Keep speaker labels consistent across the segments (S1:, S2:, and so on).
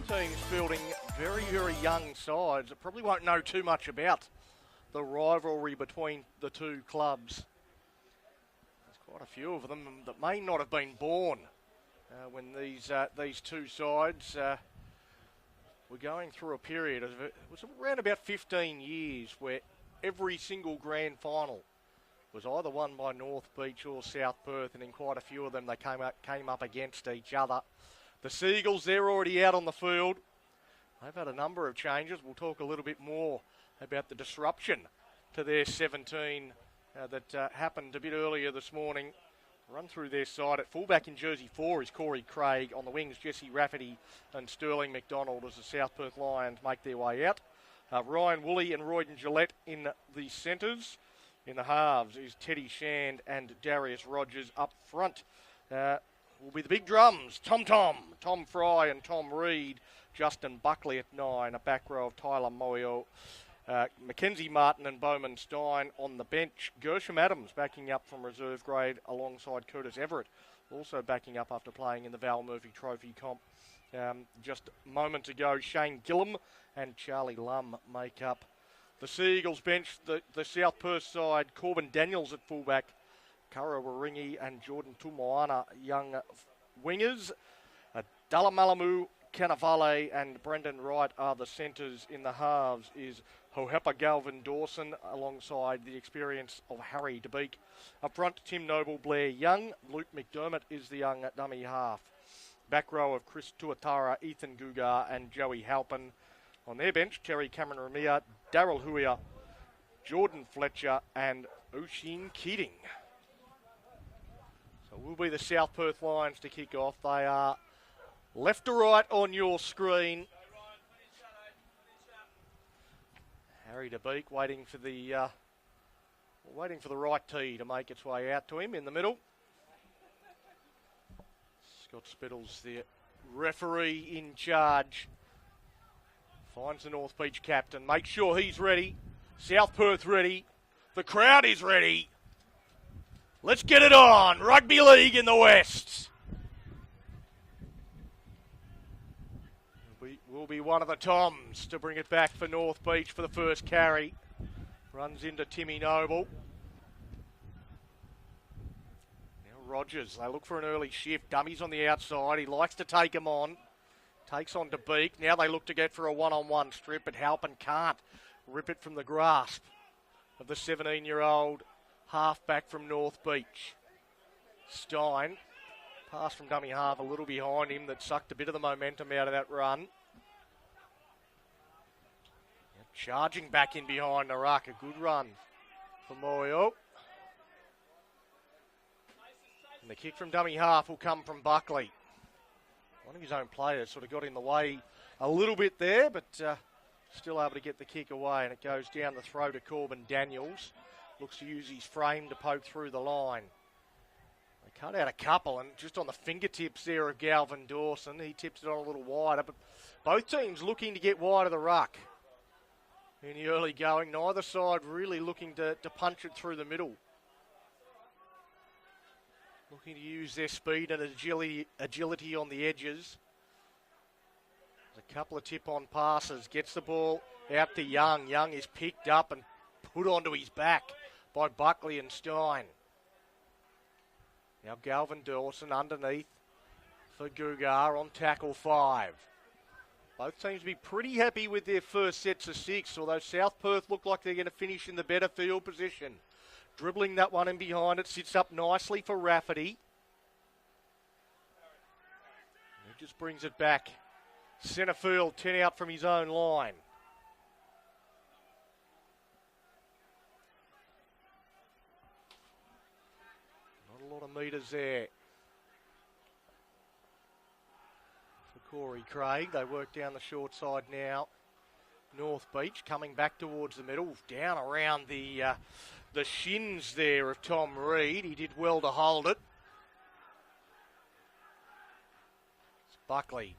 S1: teams fielding very, very young sides that probably won't know too much about the rivalry between the two clubs. There's quite a few of them that may not have been born when these two sides were going through a period of, it was around about 15 years where every single grand final was either won by North Beach or South Perth, and in quite a few of them they came up against each other. The Seagulls, they're already out on the field. They've had a number of changes. We'll talk a little bit more about the disruption to their 17 that happened a bit earlier this morning. Run through their side. At fullback in jersey 4 is Corey Craig. On the wings, Jesse Rafferty and Sterling McDonald as the South Perth Lions make their way out. Ryan Woolley and Royden Gillette in the centres. In the halves is Teddy Shand and Darius Rogers up front. Will be the big drums. Tom Fry and Tom Reed. Justin Buckley at 9. A back row of Tyler Moyo. Mackenzie Martin and Bowman Stein on the bench. Gershom Adams backing up from reserve grade alongside Curtis Everett, also backing up after playing in the Val Murphy Trophy comp just moments ago. Shane Gillum and Charlie Lum make up the Seagulls bench. The South Perth side, Corbin Daniels at fullback, Kara Waringi and Jordan Tumoana, young wingers. Dalamalamu, Canavale and Brendan Wright are the centres. In the halves is Hohepa Galvin Dawson alongside the experience of Harry DeBeek. Up front, Tim Noble, Blair Young. Luke McDermott is the young dummy half. Back row of Chris Tuatara, Ethan Gugar and Joey Halpin. On their bench, Terry Cameron Ramia, Daryl Huia, Jordan Fletcher and Oisin Keating. So will be the South Perth Lions to kick off. They are left to right on your screen. Harry DeBeek waiting for the right tee to make its way out to him in the middle. Scott Spittles, the referee in charge, finds the North Beach captain. Make sure he's ready. South Perth ready. The crowd is ready. Let's get it on. Rugby League in the West. Will be one of the Toms to bring it back for North Beach for the first carry. Runs into Timmy Noble. Now Rogers, they look for an early shift. Dummy's on the outside. He likes to take him on. Takes on DeBeek. Now they look to get for a one-on-one strip, but Halpin can't rip it from the grasp of the 17-year-old halfback from North Beach. Stein, pass from dummy half, a little behind him, that sucked a bit of the momentum out of that run. Charging back in behind the ruck. A good run for Moyo. And the kick from dummy half will come from Buckley. One of his own players sort of got in the way a little bit there, but still able to get the kick away. And it goes down the throat of Corbin Daniels. Looks to use his frame to poke through the line. They cut out a couple, and just on the fingertips there of Galvin Dawson, he tips it on a little wider. But both teams looking to get wide of the ruck in the early going. Neither side really looking to punch it through the middle. Looking to use their speed and agility on the edges. There's a couple of tip-on passes. Gets the ball out to Young. Young is picked up and put onto his back by Buckley and Stein. Now Galvin Dawson underneath for Gugar on tackle 5. Both teams be pretty happy with their first sets of 6, although South Perth look like they're going to finish in the better field position. Dribbling that one in behind, it sits up nicely for Rafferty. He just brings it back. Centre field, 10 out from his own line. Not a lot of metres there. Corey Craig, they work down the short side now. North Beach coming back towards the middle, down around the shins there of Tom Reed. He did well to hold it. It's Buckley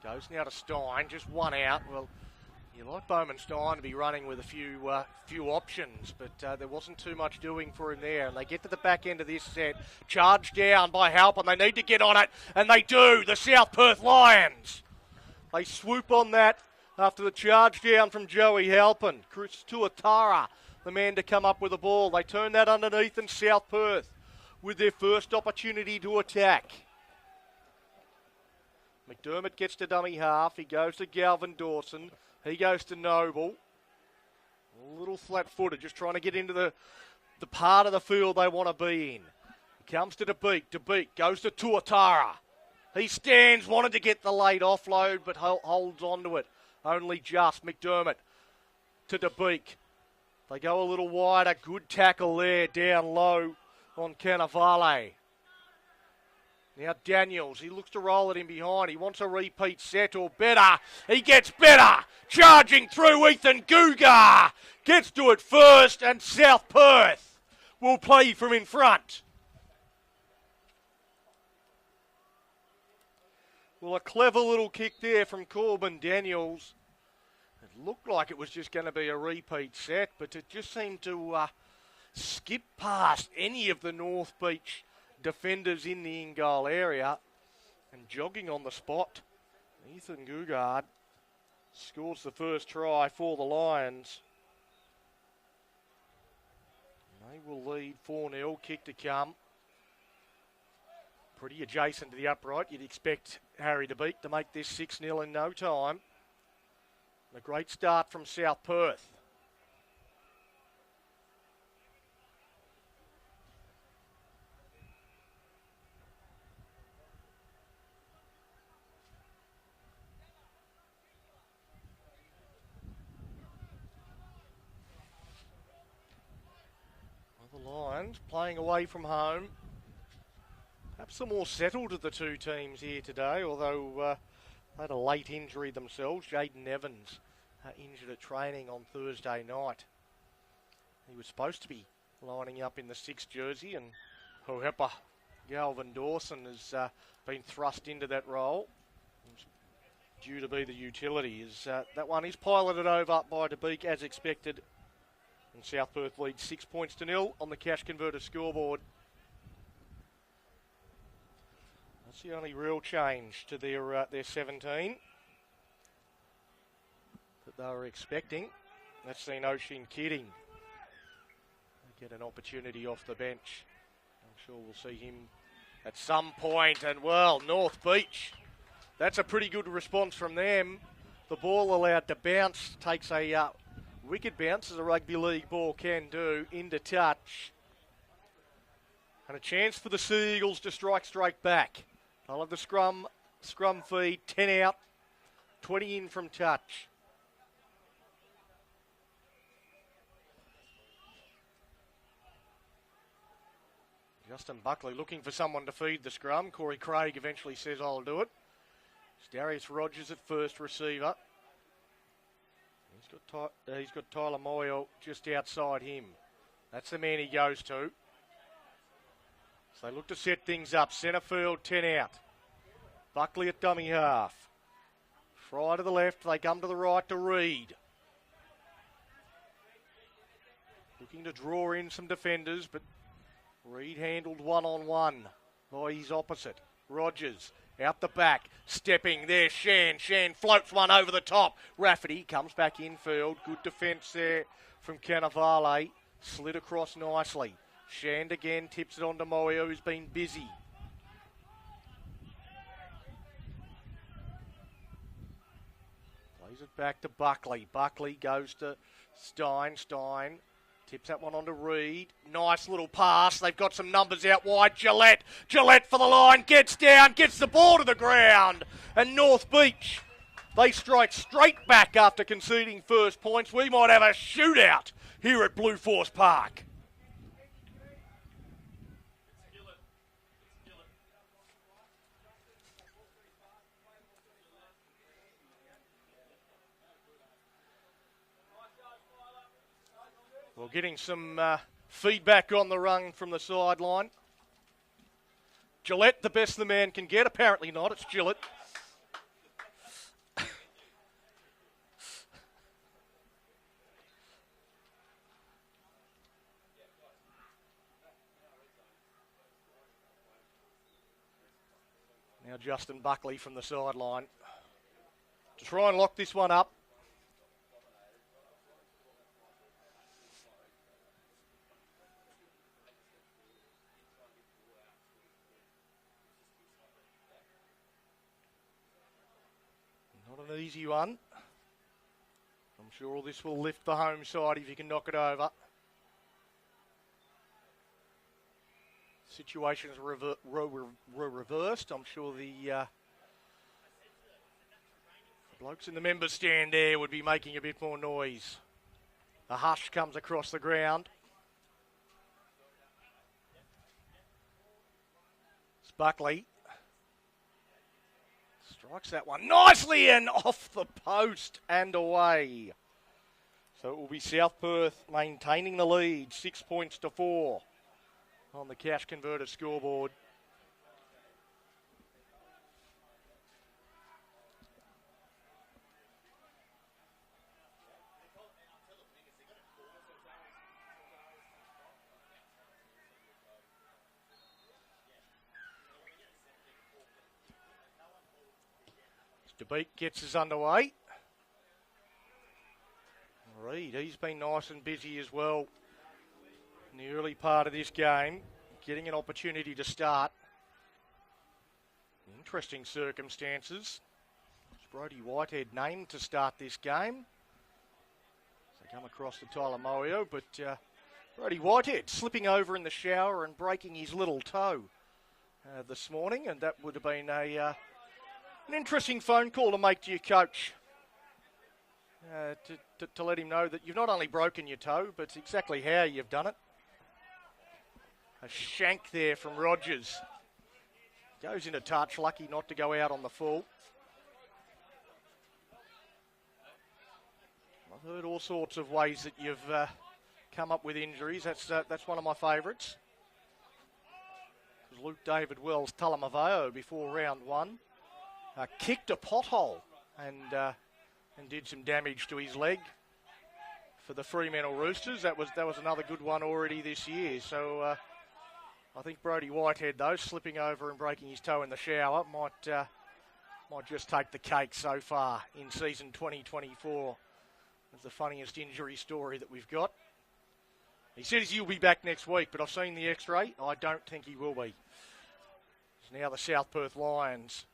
S1: goes now to Stein, just one out. Well, you like Bowman Stein to be running with a few options, but there wasn't too much doing for him there. And they get to the back end of this set, charged down by Halpin. They need to get on it, and they do. The South Perth Lions They swoop on that after the charge down from Joey Halpin. Chris Tuatara, the man to come up with the ball. They turn that underneath, and South Perth with their first opportunity to attack. McDermott gets to dummy half. He goes to Galvin Dawson. He goes to Noble. A little flat-footed, just trying to get into the part of the field they want to be in. He comes to DeBeek. DeBeek goes to Tuatara. He stands, wanted to get the late offload, but holds on to it. Only just. McDermott to DeBeek. They go a little wider. Good tackle there, down low on Cannavale. Now Daniels, he looks to roll it in behind. He wants a repeat set or better. He gets better. Charging through, Ethan Guga gets to it first, and South Perth will play from in front. Well, a clever little kick there from Corbin Daniels. It looked like it was just going to be a repeat set, but it just seemed to skip past any of the North Beach defenders in the in-goal area, and jogging on the spot, Ethan Gugard scores the first try for the Lions. They will lead 4-0, kick to come. Pretty adjacent to the upright. You'd expect Harry DeBeek to make this 6-0 in no time. A great start from South Perth. The Lions playing away from home. Perhaps the more settled of the two teams here today, although they had a late injury themselves. Jaden Evans injured at training on Thursday night. He was supposed to be lining up in the 6th jersey, and Hohepa Galvin Dawson has been thrust into that role. It's due to be the utility. That one is piloted over by DeBeek as expected. And South Perth leads 6-0 on the cash converter scoreboard. That's the only real change to their 17 that they were expecting. That's seen Oshin Kidding get an opportunity off the bench. I'm sure we'll see him at some point. And well, North Beach, that's a pretty good response from them. The ball allowed to bounce, takes a wicked bounce as a rugby league ball can do, into touch. And a chance for the Sea Eagles to strike straight back. They'll have the scrum feed, 10 out, 20 in from touch. Justin Buckley looking for someone to feed the scrum. Corey Craig eventually says, I'll do it. It's Darius Rogers at first receiver. He's got Tyler Moyle just outside him. That's the man he goes to. So they look to set things up. Centre field, 10 out. Buckley at dummy half. Fry to the left. They come to the right to Reed. Looking to draw in some defenders, but Reed handled one-on-one by his opposite. Rogers out the back, stepping there, Shan floats one over the top. Rafferty comes back infield. Good defence there from Cannavale. Slid across nicely. Shand again tips it on to Moyo, who's been busy. Plays it back to Buckley. Buckley goes to Stein. Tips that one on to Reed. Nice little pass. They've got some numbers out wide. Gillette for the line. Gets down. Gets the ball to the ground. And North Beach, they strike straight back after conceding first points. We might have a shootout here at Blueforce Park. Well, getting some feedback on the run from the sideline. Gillette, the best the man can get. Apparently not. It's Gillette. Now Justin Buckley from the sideline. to try and lock this one up. Not an easy one. I'm sure this will lift the home side if you can knock it over. Situations were reversed. I'm sure the blokes in the members stand there would be making a bit more noise. The hush comes across the ground. It's Buckley. Strikes that one nicely and off the post and away. So it will be South Perth maintaining the lead, 6 points to 4 on the cash converter scoreboard. DeBeek gets us underway. Reed, he's been nice and busy as well in the early part of this game, getting an opportunity to start. Interesting circumstances. It's Brodie Whitehead named to start this game. They come across to Tyler Moyo, but Brodie Whitehead slipping over in the shower and breaking his little toe this morning, and that would have been an interesting phone call to make to your coach to let him know that you've not only broken your toe, but exactly how you've done it. A shank there from Rogers. Goes into touch, lucky not to go out on the full. I've heard all sorts of ways that you've come up with injuries. That's one of my favourites. Luke David Wells Talamaveo before round one. Kicked a pothole and did some damage to his leg for the Fremantle Roosters. That was another good one already this year. So I think Brodie Whitehead, though, slipping over and breaking his toe in the shower might just take the cake so far in season 2024. It's the funniest injury story that we've got. He says he'll be back next week, but I've seen the X-ray. I don't think he will be. It's now the South Perth Lions.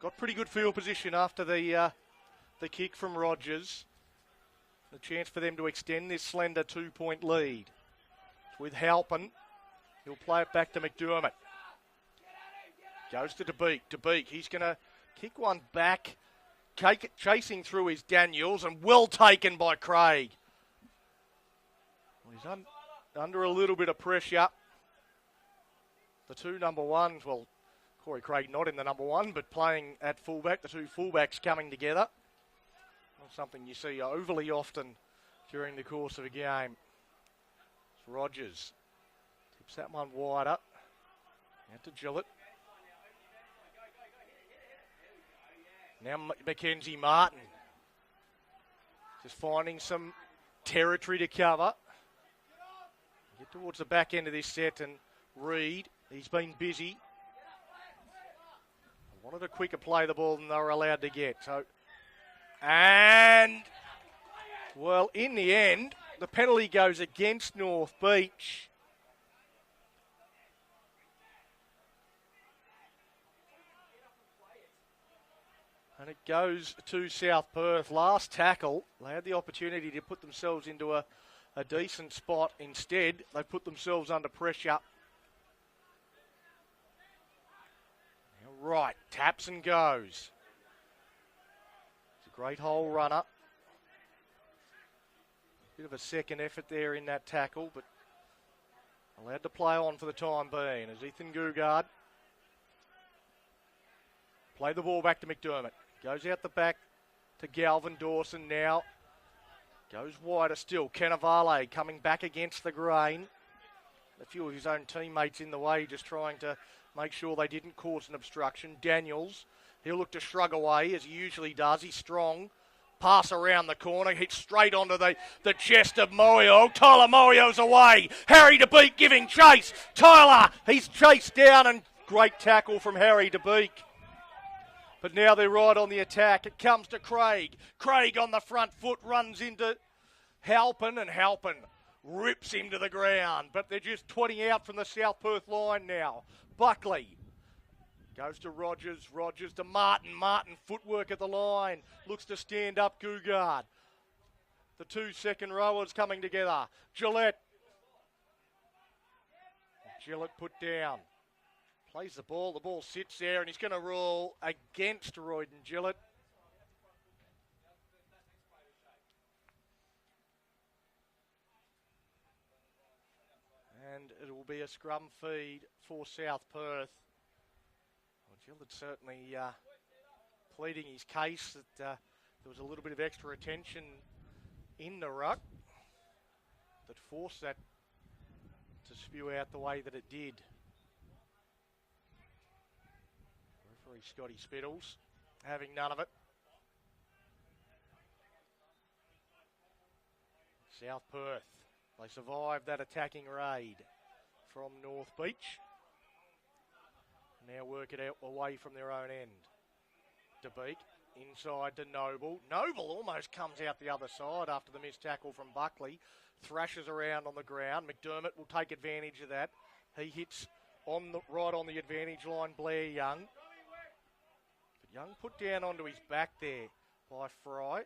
S1: Got pretty good field position after the kick from Rogers. The chance for them to extend this slender 2-point lead. With Halpin, he'll play it back to McDermott. Goes to DeBeek. DeBeek, he's going to kick one back. Chasing through is Daniels, and well taken by Craig. Well, he's under a little bit of pressure. The two number ones, well, Corey Craig not in the number one, but playing at fullback, the two fullbacks coming together. Not something you see overly often during the course of a game. It's Rogers. Tips that one wider. Out to Gillett. Now Mackenzie Martin. Just finding some territory to cover. Get towards the back end of this set, and Reed, he's been busy. Wanted a quicker play the ball than they were allowed to get. And, well, in the end, the penalty goes against North Beach. And it goes to South Perth. Last tackle, they had the opportunity to put themselves into a decent spot. Instead, they put themselves under pressure. Right, taps and goes. It's a great hole runner. Bit of a second effort there in that tackle, but allowed to play on for the time being as Ethan Gugard play the ball back to McDermott. Goes out the back to Galvin Dawson now. Goes wider still. Cannavale coming back against the grain. A few of his own teammates in the way, just trying to make sure they didn't cause an obstruction. Daniels, he'll look to shrug away as he usually does. He's strong. Pass around the corner, hits straight onto the chest of Moyo. Tyler Moyo's away. Harry DeBeek giving chase. Tyler, he's chased down, and great tackle from Harry DeBeek. But now they're right on the attack. It comes to Craig. Craig on the front foot runs into Halpin, and Halpin rips him to the ground. But they're just 20 out from the South Perth line now. Buckley goes to Rogers. Rogers to Martin. Martin footwork at the line. Looks to stand up Gugard. The 2 second rowers coming together. Gillette. Gillette put down. Plays the ball. The ball sits there, and he's going to rule against Royden Gillette. And it will be a scrum feed for South Perth. Well, Gillette certainly pleading his case that there was a little bit of extra attention in the ruck that forced that to spew out the way that it did. Referee Scotty Spittles having none of it. South Perth, they survived that attacking raid from North Beach. Now work it out away from their own end. DeBeek inside to Noble. Noble almost comes out the other side after the missed tackle from Buckley. Thrashes around on the ground. McDermott will take advantage of that. He hits right on the advantage line Blair Young. But Young put down onto his back there by Fry.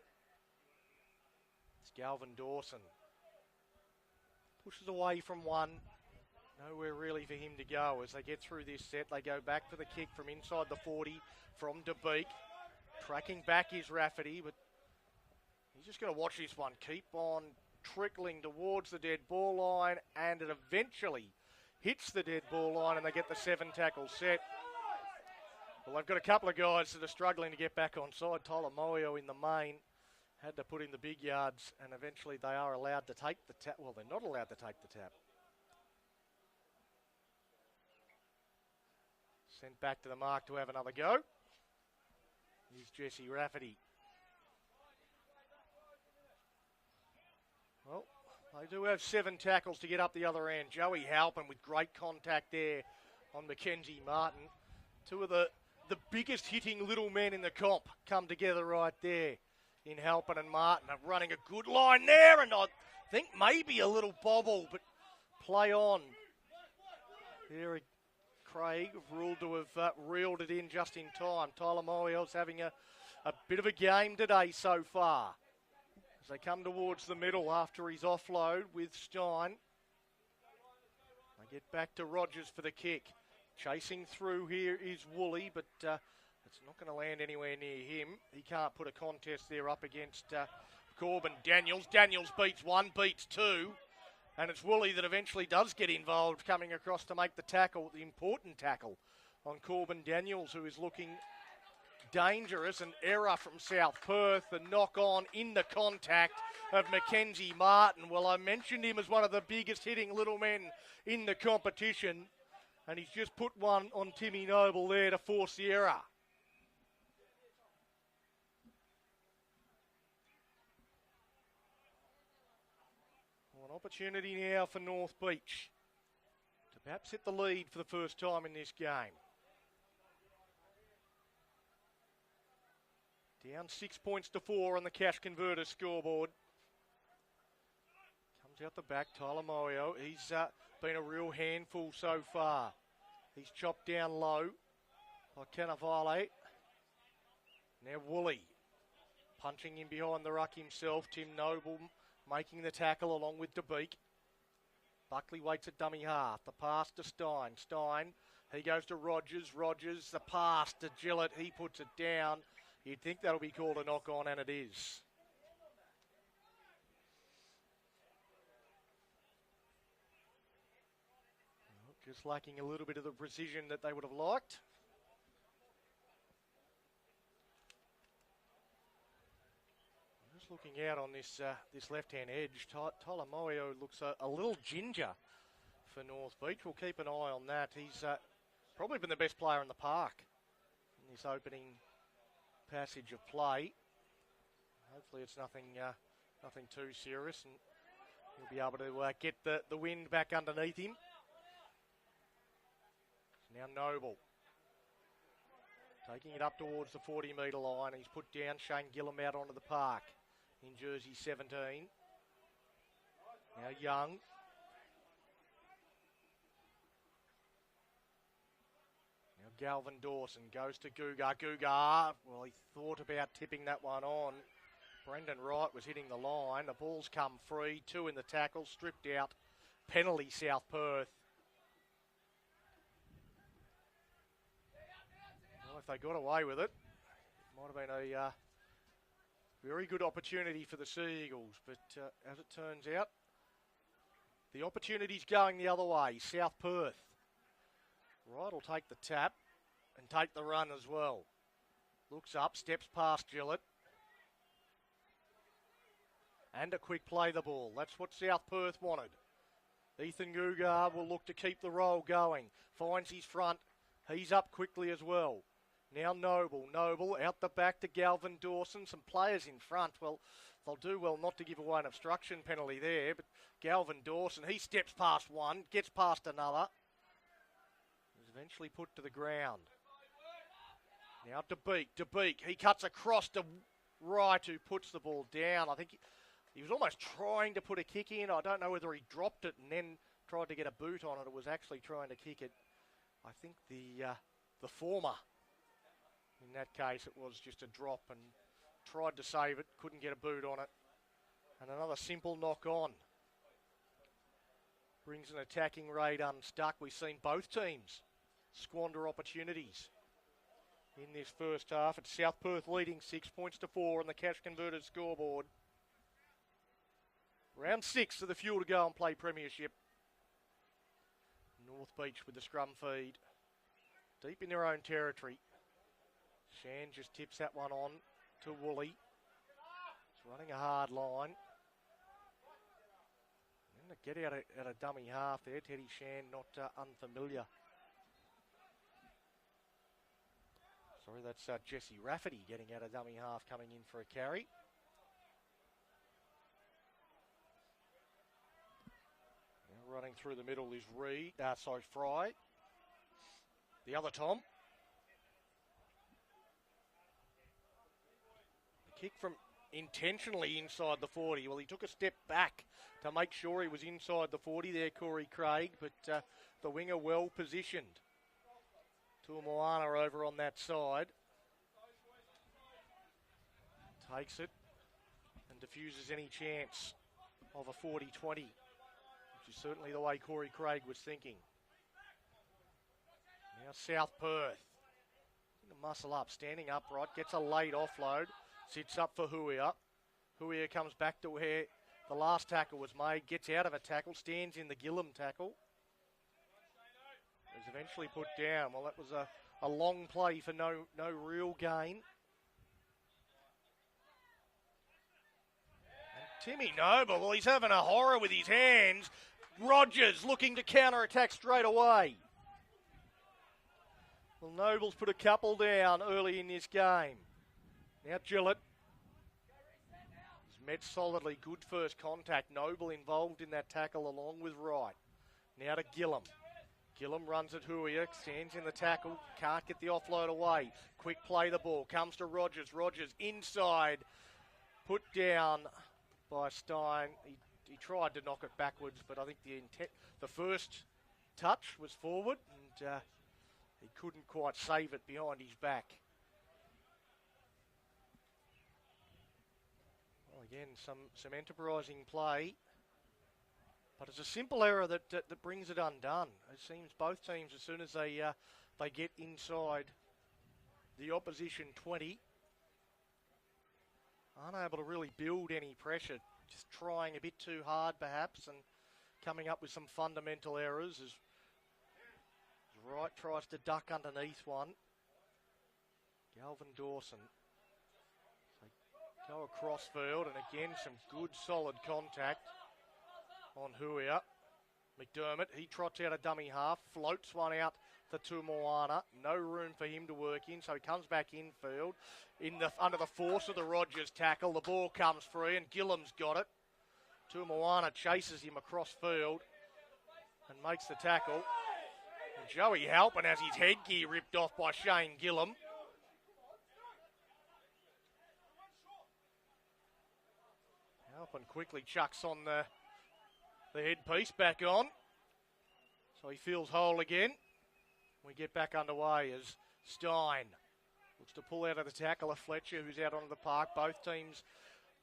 S1: It's Galvin Dawson. Pushes away from one. Nowhere really for him to go. As they get through this set, they go back for the kick from inside the 40 from DeBeek. Tracking back is Rafferty, but he's just going to watch this one. Keep on trickling towards the dead ball line, and it eventually hits the dead ball line, and they get the 7 tackle set. Well, they've got a couple of guys that are struggling to get back on side. Tyler Moyo in the main had to put in the big yards, and eventually they are allowed to take the tap. Well, they're not allowed to take the tap. Sent back to the mark to have another go. Here's Jesse Rafferty. Well, they do have 7 tackles to get up the other end. Joey Halpin with great contact there on Mackenzie Martin. 2 of the biggest hitting little men in the comp come together right there in Halpin and Martin. Are running a good line there, and I think maybe a little bobble, but play on. There Craig ruled to have reeled it in just in time. Tyler Moyle's having a bit of a game today so far. As they come towards the middle after his offload with Stein. They get back to Rogers for the kick. Chasing through here is Woolley, but it's not going to land anywhere near him. He can't put a contest there up against Corbin Daniels. Daniels beats 1, beats 2. And it's Woolley that eventually does get involved, coming across to make the tackle, the important tackle on Corbin Daniels, who is looking dangerous. An error from South Perth, the knock on in the contact of Mackenzie Martin. Well, I mentioned him as one of the biggest hitting little men in the competition, and he's just put one on Timmy Noble there to force the error. An opportunity now for North Beach to perhaps hit the lead for the first time in this game. Down 6 points to 4 on the cash converter scoreboard. Comes out the back, Tyler Moyo. He's been a real handful so far. He's chopped down low by Cannavale. Now Woolley punching in behind the ruck himself. Tim Noble making the tackle along with DeBeek. Buckley waits at dummy half. The pass to Stein. Stein, he goes to Rogers. Rogers, the pass to Gillette. He puts it down. You'd think that'll be called a knock-on, and it is. Just lacking a little bit of the precision that they would have liked. Looking out on this this left-hand edge, Tyler Moyo looks a little ginger for North Beach. We'll keep an eye on that. He's probably been the best player in the park in this opening passage of play. Hopefully it's nothing too serious, and he'll be able to get the wind back underneath him. Now Noble. Taking it up towards the 40-metre line. He's put down Shane Gillum out onto the park in jersey 17. Now Young. Now Galvin Dawson goes to Guga. Guga, well, he thought about tipping that one on. Brendan Wright was hitting the line. The ball's come free. 2 in the tackle. Stripped out. Penalty, South Perth. Well, if they got away with it, it might have been a very good opportunity for the Seagulls. But as it turns out, the opportunity's going the other way. South Perth. Wright will take the tap and take the run as well. Looks up, steps past Gillett. And a quick play the ball. That's what South Perth wanted. Ethan Guga will look to keep the roll going. Finds his front. He's up quickly as well. Now Noble. Noble out the back to Galvin Dawson. Some players in front. Well, they'll do well not to give away an obstruction penalty there. But Galvin Dawson, he steps past one, gets past another. He's eventually put to the ground. Now DeBeek. He cuts across to Wright, who puts the ball down. I think he was almost trying to put a kick in. I don't know whether he dropped it and then tried to get a boot on it. It was actually trying to kick it. I think the former. In that case, it was just a drop and tried to save it. Couldn't get a boot on it. And another simple knock on. Brings an attacking raid unstuck. We've seen both teams squander opportunities in this first half. It's South Perth leading 6 points to 4 on the Cash Converters scoreboard. Round 6 of the Fuel to Go and Play Premiership. North Beach with the scrum feed. Deep in their own territory. Shan just tips that one on to Woolley. He's running a hard line. And to get out at a dummy half there, Teddy Shan not unfamiliar. Sorry, that's Jesse Rafferty getting out a dummy half, coming in for a carry. Now running through the middle is Fry. The other Tom. The kick from intentionally inside the 40. Well, he took a step back to make sure he was inside the 40 there, Corey Craig, but the winger well positioned. Tuamoana over on that side. Takes it and diffuses any chance of a 40-20, which is certainly the way Corey Craig was thinking. Now South Perth. To muscle up, standing upright, gets a late offload, sits up for Huia. Huia comes back to where the last tackle was made, gets out of a tackle, stands in the Gillum tackle. Is eventually put down. Well, that was a long play for no real gain. And Timmy Noble, well, he's having a horror with his hands. Rogers looking to counter-attack straight away. Well, Noble's put a couple down early in this game. Now Gillett. He's met solidly. Good first contact. Noble involved in that tackle along with Wright. Now to Gillum. Gillum runs at Huia, stands in the tackle, can't get the offload away. Quick play the ball, comes to Rogers. Rogers inside, put down by Stein. He tried to knock it backwards, but I think the first touch was forward, and he couldn't quite save it behind his back. Well, again, some enterprising play. But it's a simple error that brings it undone. It seems both teams, as soon as they get inside the opposition 20, aren't able to really build any pressure. Just trying a bit too hard, perhaps, and coming up with some fundamental errors as Wright tries to duck underneath one. Galvin Dawson. So go across field, and again, some good solid contact on Huia. McDermott, he trots out a dummy half, floats one out to Tuamoana. No room for him to work in, so he comes back infield. Under the force of the Rogers tackle, the ball comes free and Gillum's got it. Tuamoana chases him across field and makes the tackle. And Joey Halpin has his headgear ripped off by Shane Gillum. and quickly chucks on the headpiece back on. So he feels whole again. We get back underway as Stein looks to pull out of the tackle of Fletcher, who's out onto the park. Both teams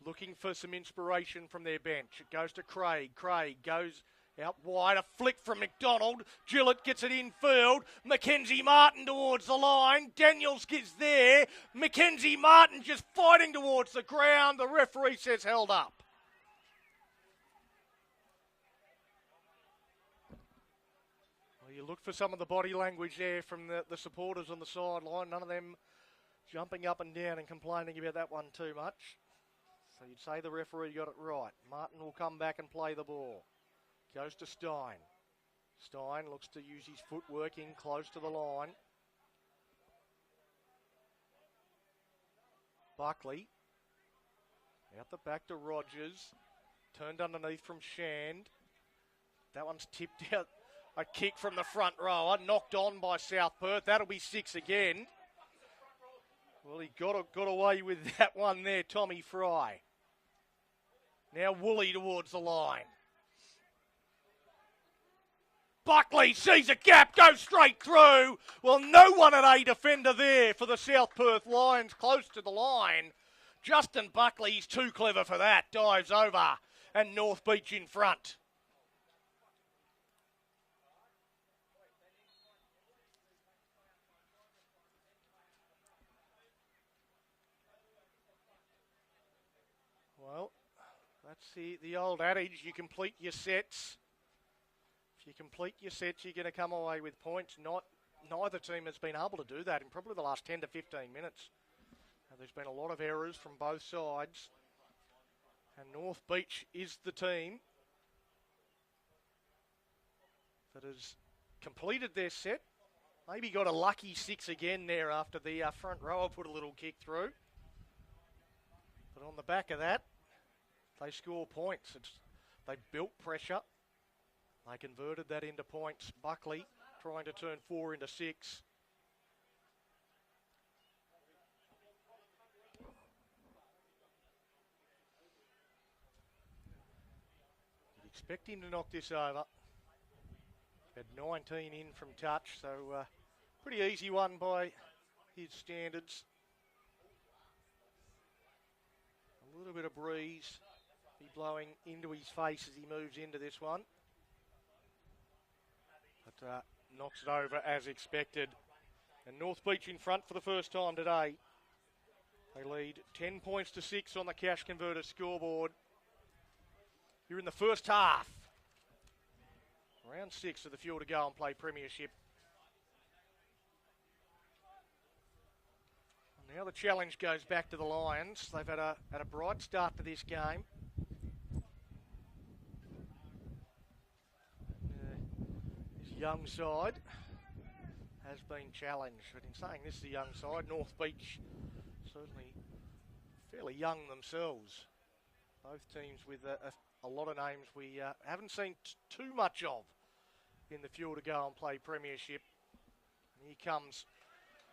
S1: looking for some inspiration from their bench. It goes to Craig. Craig goes out wide. A flick from McDonald. Gillett gets it in field. Mackenzie Martin towards the line. Daniels gets there. Mackenzie Martin just fighting towards the ground. The referee says held up. Well, you look for some of the body language there from the supporters on the sideline. None of them jumping up and down and complaining about that one too much. So you'd say the referee got it right. Martin will come back and play the ball. Goes to Stein. Stein looks to use his footwork in close to the line. Buckley. Out the back to Rogers. Turned underneath from Shand. That one's tipped out. A kick from the front rower. Knocked on by South Perth. That'll be 6 again. Well, he got away with that one there, Tommy Fry. Now Woolley towards the line. Buckley sees a gap, goes straight through. Well, no one at A defender there for the South Perth Lions close to the line. Justin Buckley's too clever for that. Dives over and North Beach in front. Well, that's the old adage, you complete your sets. If you complete your sets, you're going to come away with points. Neither team has been able to do that in probably the last 10 to 15 minutes. There's been a lot of errors from both sides. And North Beach is the team that has completed their set. Maybe got a lucky 6 again there after the front rower put a little kick through. But on the back of that, they score points. They built pressure. They converted that into points. Buckley trying to turn 4 into 6. You'd expect him to knock this over. Had 19 in from touch, so pretty easy one by his standards. A little bit of breeze be blowing into his face as he moves into this one. But knocks it over as expected. And North Beach in front for the first time today. They lead 10 points to 6 on the Cash Converter scoreboard. Here in the first half. Round 6 of the Fuel to Go and Play Premiership. And now the challenge goes back to the Lions. They've had a bright start to this game. Young side has been challenged, but in saying this, the young side, North Beach, certainly fairly young themselves. Both teams with a lot of names we haven't seen too much of in the Fuel to Go and Play Premiership. And here comes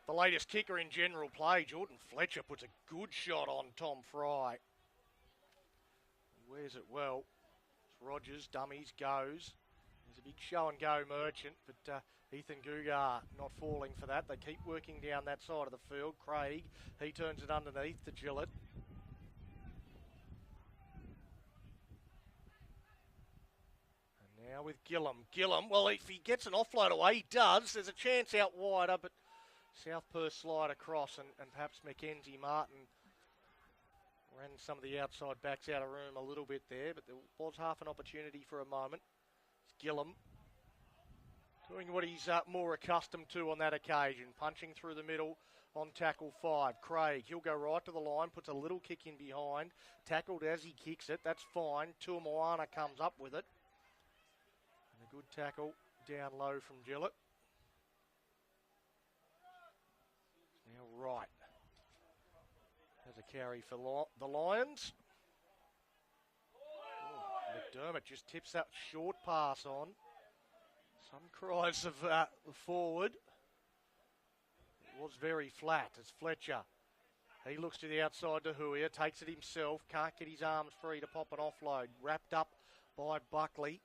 S1: the latest kicker in general play. Jordan Fletcher puts a good shot on Tom Fry. Wears it well. Rogers, dummies, goes. There's a big show and go merchant, but Ethan Gugar not falling for that. They keep working down that side of the field. Craig, he turns it underneath to Gillett. And now with Gillum. Gillum, well, if he gets an offload away, he does. There's a chance out wider, but South Perth slide across and perhaps Mackenzie Martin ran some of the outside backs out of room a little bit there, but there was half an opportunity for a moment. Gillum doing what he's more accustomed to on that occasion, punching through the middle on tackle 5. Craig, he'll go right to the line, puts a little kick in behind, tackled as he kicks it, that's fine. Tuamoana comes up with it. And a good tackle down low from Gillett. Now right. There's a carry for the Lions. McDermott just tips that short pass on. Some cries of forward. It was very flat as Fletcher. He looks to the outside to Huia, takes it himself, can't get his arms free to pop an offload. Wrapped up by Buckley.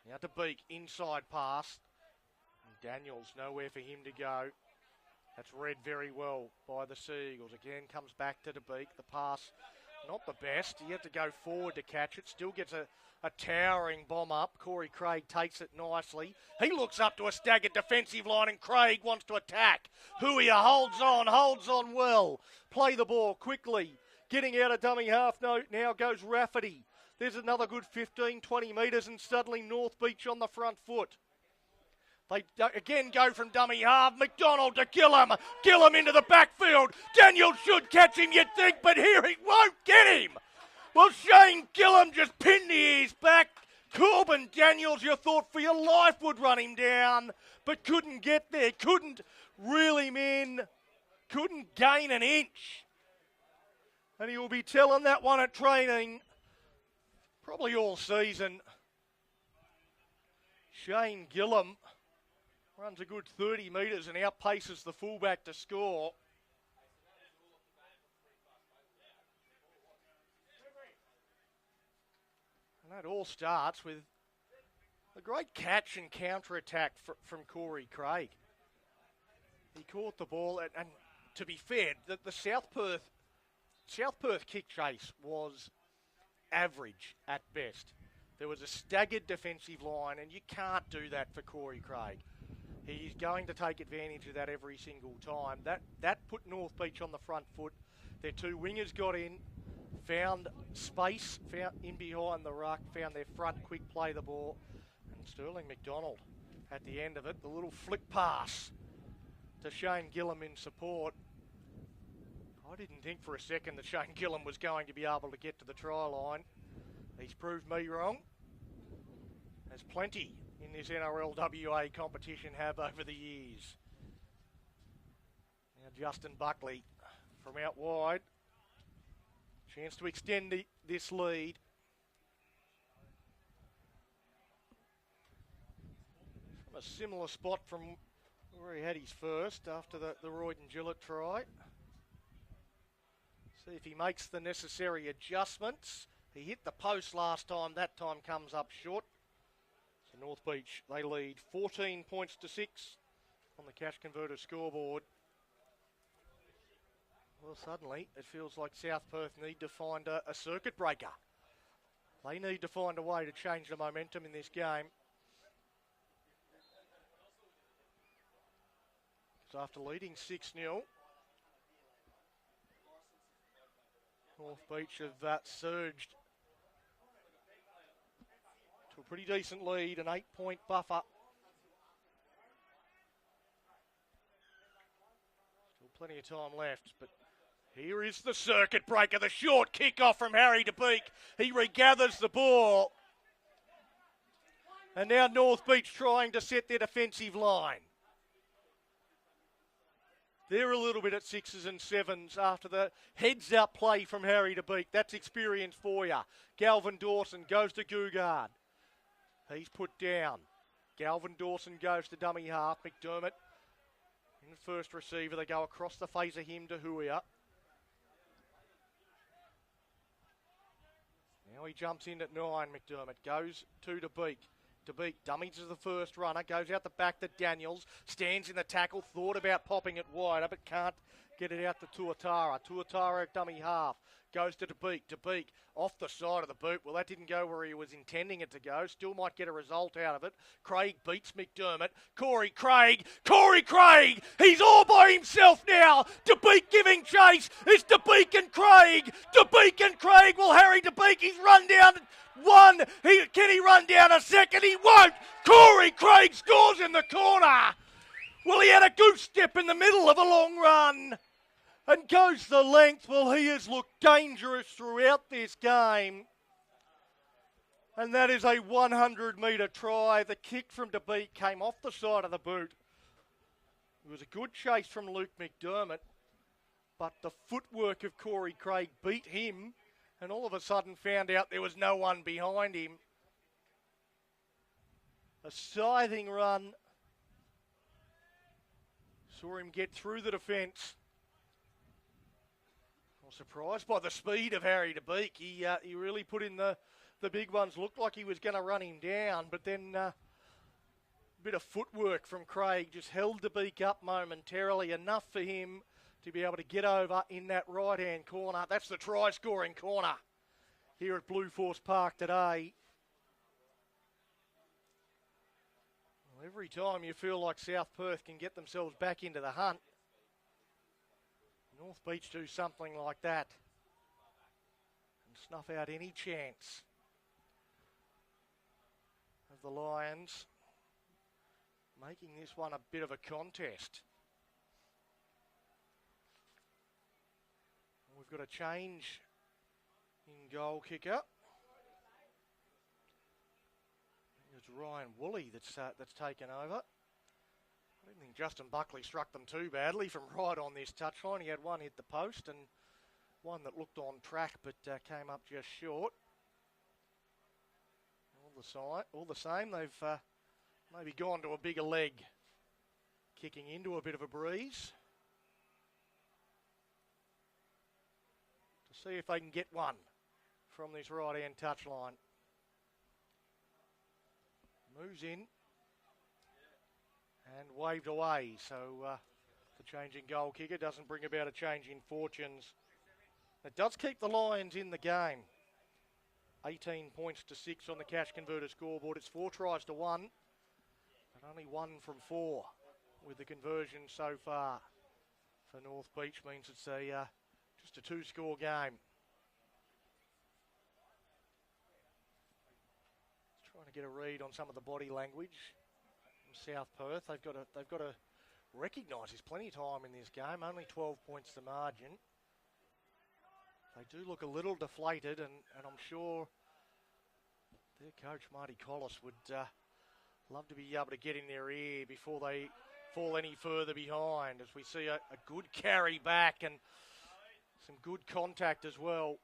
S1: Now to Beak, inside pass. And Daniels, nowhere for him to go. That's read very well by the Seagulls. Again, comes back to Beak. The pass, not the best. He had to go forward to catch it. Still gets a towering bomb up. Corey Craig takes it nicely. He looks up to a staggered defensive line and Craig wants to attack. Huia holds on well. Play the ball quickly. Getting out of dummy half now goes Rafferty. There's another good 15, 20 metres and suddenly North Beach on the front foot. They again go from dummy half. McDonald to Gillum. Gillum into the backfield. Daniel should catch him, you'd think, but here he won't get him. Well, Shane Gillum just pinned the ears back. Corbin Daniels, you thought for your life would run him down, but couldn't get there. Couldn't reel him in. Couldn't gain an inch. And he will be telling that one at training probably all season. Shane Gillum runs a good 30 metres and outpaces the fullback to score. And that all starts with a great catch and counter-attack from Corey Craig. He caught the ball, and to be fair, the South Perth kick chase was average at best. There was a staggered defensive line, and you can't do that for Corey Craig. He's going to take advantage of that every single time. That put North Beach on the front foot. Their two wingers got in, found space, found in behind the ruck, found their front quick play the ball. And Sterling McDonald at the end of it, the little flick pass to Shane Gillum in support. I didn't think for a second that Shane Gillum was going to be able to get to the try line. He's proved me wrong. There's plenty in this NRLWA competition have over the years. Now Justin Buckley from out wide. Chance to extend this lead. From a similar spot from where he had his first after the Royden Gillett try. See if he makes the necessary adjustments. He hit the post last time. That time comes up short. So North Beach, they lead 14 points to 6 on the Cash Converter scoreboard. Well, suddenly it feels like South Perth need to find a circuit breaker. They need to find a way to change the momentum in this game. Because after leading 6-0, North Beach have surged to a pretty decent lead, an 8-point buffer. Still plenty of time left, but here is the circuit breaker, the short kick-off from Harry de Beek. He regathers the ball. And now North Beach trying to set their defensive line. They're a little bit at 6s and 7s after the heads-up play from Harry de Beek. That's experience for you. Galvin Dawson goes to Googard. He's put down. Galvin Dawson goes to dummy half. McDermott in the first receiver. They go across the face of him to Huia. Now he jumps in at 9, McDermott. Goes to de Beek. De Beek dummies as the first runner, goes out the back to Daniels, stands in the tackle, thought about popping it wider, but can't get it out to Tuatara. Tuatara at dummy half, goes to De Beek. De Beek off the side of the boot. Well, that didn't go where he was intending it to go. Still might get a result out of it. Craig beats McDermott. Corey Craig, he's all by himself now. De Beek giving chase. It's De Beek and Craig. De Beek and Craig. Well, Harry De Beek, he's run down one. Can he run down a second? He won't. Corey Craig scores in the corner. Well, he had a goose step in the middle of a long run and goes the length. Well, he has looked dangerous throughout this game. And that is a 100-metre try. The kick from De Beek came off the side of the boot. It was a good chase from Luke McDermott, but the footwork of Corey Craig beat him and all of a sudden found out there was no one behind him. A scything run. Saw him get through the defence I'm surprised by the speed of Harry de Beek. He really put in the big ones. Looked like he was going to run him down, but then a bit of footwork from Craig just held de Beek up momentarily, enough for him to be able to get over in that right-hand corner. That's the try-scoring corner here at Blueforce Park today. Well, every time you feel like South Perth can get themselves back into the hunt, North Beach do something like that and snuff out any chance of the Lions making this one a bit of a contest. We've got a change in goal kicker. It's Ryan Woolley that's taken over. I don't think Justin Buckley struck them too badly from right on this touchline. He had one hit the post and one that looked on track but came up just short. All the same, they've maybe gone to a bigger leg, kicking into a bit of a breeze to see if they can get one from this right-hand touchline. Moves in and waved away, so the change in goal kicker doesn't bring about a change in fortunes. It does keep the Lions in the game. 18 points to 6 on the cash converter scoreboard. It's 4 tries to 1, but only 1 from 4 with the conversion so far for North Beach. Means it's just a 2-score game. Trying to get a read on some of the body language from South Perth. They've got to recognise there's plenty of time in this game. Only 12 points the margin. They do look a little deflated, and I'm sure their coach Marty Collis would love to be able to get in their ear before they fall any further behind, as we see a good carry back and some good contact as well.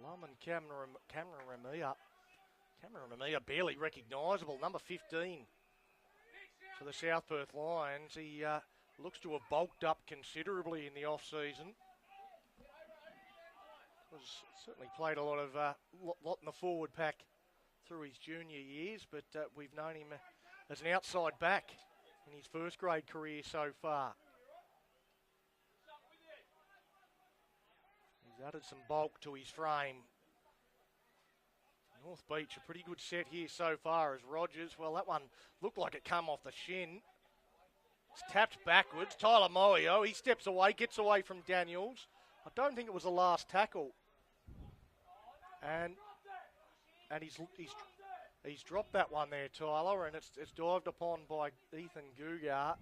S1: Lum and Cameron Ramia barely recognisable. Number 15 for the South Perth Lions. He looks to have bulked up considerably in the off-season. Certainly played a lot in the forward pack through his junior years, but we've known him as an outside back in his first grade career so far. He's added some bulk to his frame. North Beach, a pretty good set here so far as Rogers. Well, that one looked like it come off the shin. It's tapped backwards. Tyler Moio, he steps away, gets away from Daniels. I don't think it was the last tackle. And he's dropped that one there, Tyler, and it's dived upon by Ethan Gugar.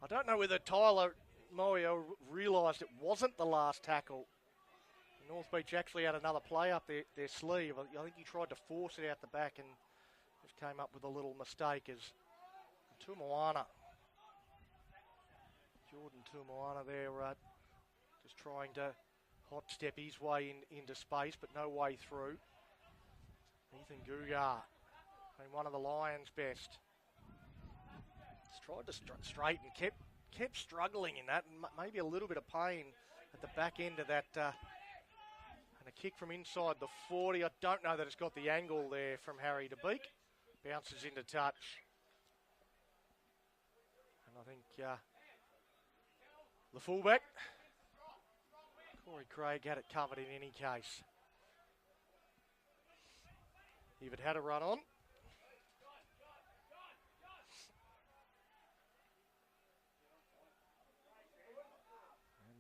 S1: I don't know whether Tyler Moio realised it wasn't the last tackle. North Beach actually had another play up their sleeve. I think he tried to force it out the back and just came up with a little mistake as Tumoana, Jordan Tumoana there, just trying to hot step his way into space, but no way through. Ethan Gugar, one of the Lions' best. He's tried to straighten, kept struggling in that, and maybe a little bit of pain at the back end of that. And a kick from inside the 40. I don't know that it's got the angle there from Harry de Beek. Bounces into touch. And I think the fullback, Corey Craig, had it covered in any case. If it had a run on.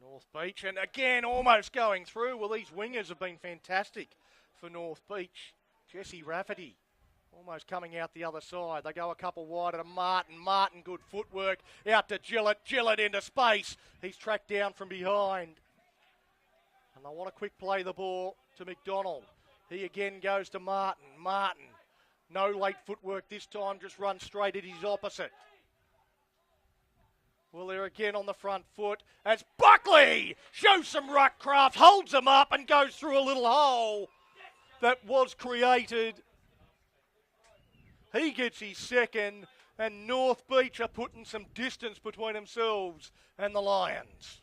S1: North Beach, and again almost going through. Well, these wingers have been fantastic for North Beach. Jesse Rafferty almost coming out the other side. They go a couple wide to Martin, good footwork out to Gillett into space. He's tracked down from behind. And they want to quick play the ball to McDonald. He again goes to Martin, no late footwork this time, just runs straight at his opposite. Well, they're again on the front foot as Buckley shows some ruck craft, holds them up and goes through a little hole that was created. He gets his second, and North Beach are putting some distance between themselves and the Lions.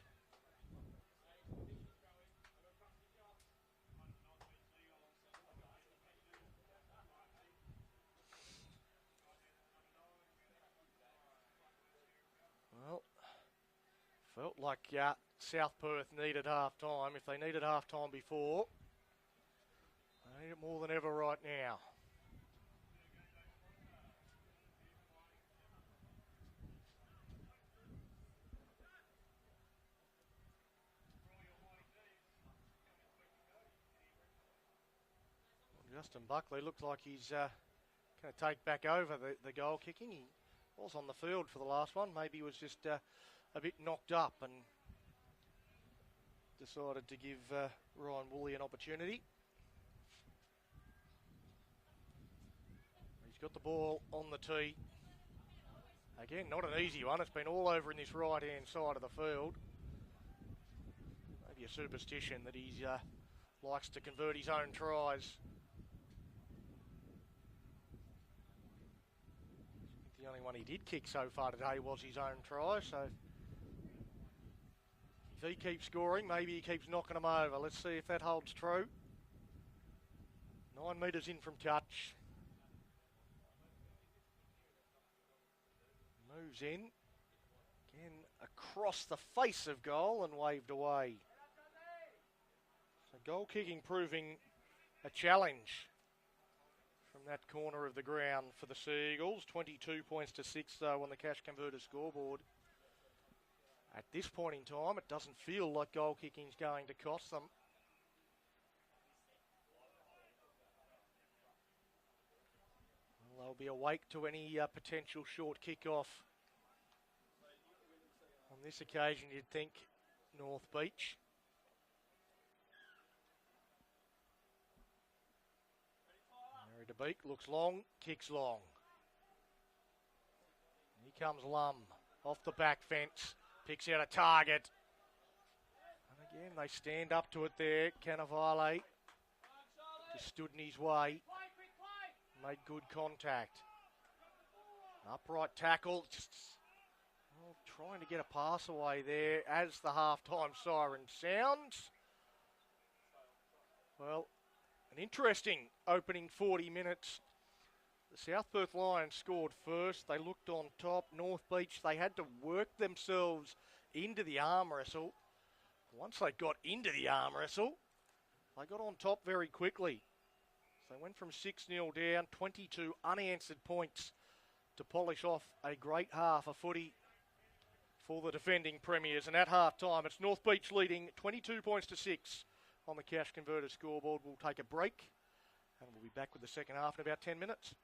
S1: Felt like South Perth needed half-time. If they needed half-time before, they need it more than ever right now. Justin Buckley looks like he's going to take back over the goal kicking. He was on the field for the last one. Maybe he was just a bit knocked up and decided to give Ryan Woolley an opportunity. He's got the ball on the tee. Again, not an easy one. It's been all over in this right-hand side of the field. Maybe a superstition that he likes to convert his own tries. The only one he did kick so far today was his own try, so if he keeps scoring, maybe he keeps knocking them over. Let's see if that holds true. 9 metres in from touch. Moves in. Again, across the face of goal and waved away. So goal kicking proving a challenge from that corner of the ground for the Seagulls. 22 points to 6 though on the Cash Converter scoreboard. At this point in time, it doesn't feel like goal kicking is going to cost them. Well, they'll be awake to any potential short kick-off. On this occasion, you'd think North Beach. Mary DeBeek looks long, kicks long. Here comes Lum, off the back fence, picks out a target. And again, they stand up to it there. Cannavale just stood in his way, made good contact. Upright tackle, just trying to get a pass away there as the half-time siren sounds. Well, an interesting opening 40 minutes. The South Perth Lions scored first. They looked on top. North Beach, they had to work themselves into the arm wrestle. Once they got into the arm wrestle, they got on top very quickly. So they went from 6-0 down, 22 unanswered points to polish off a great half of footy for the defending premiers. And at half-time, it's North Beach leading 22 points to 6 on the Cash Converter scoreboard. We'll take a break and we'll be back with the second half in about 10 minutes.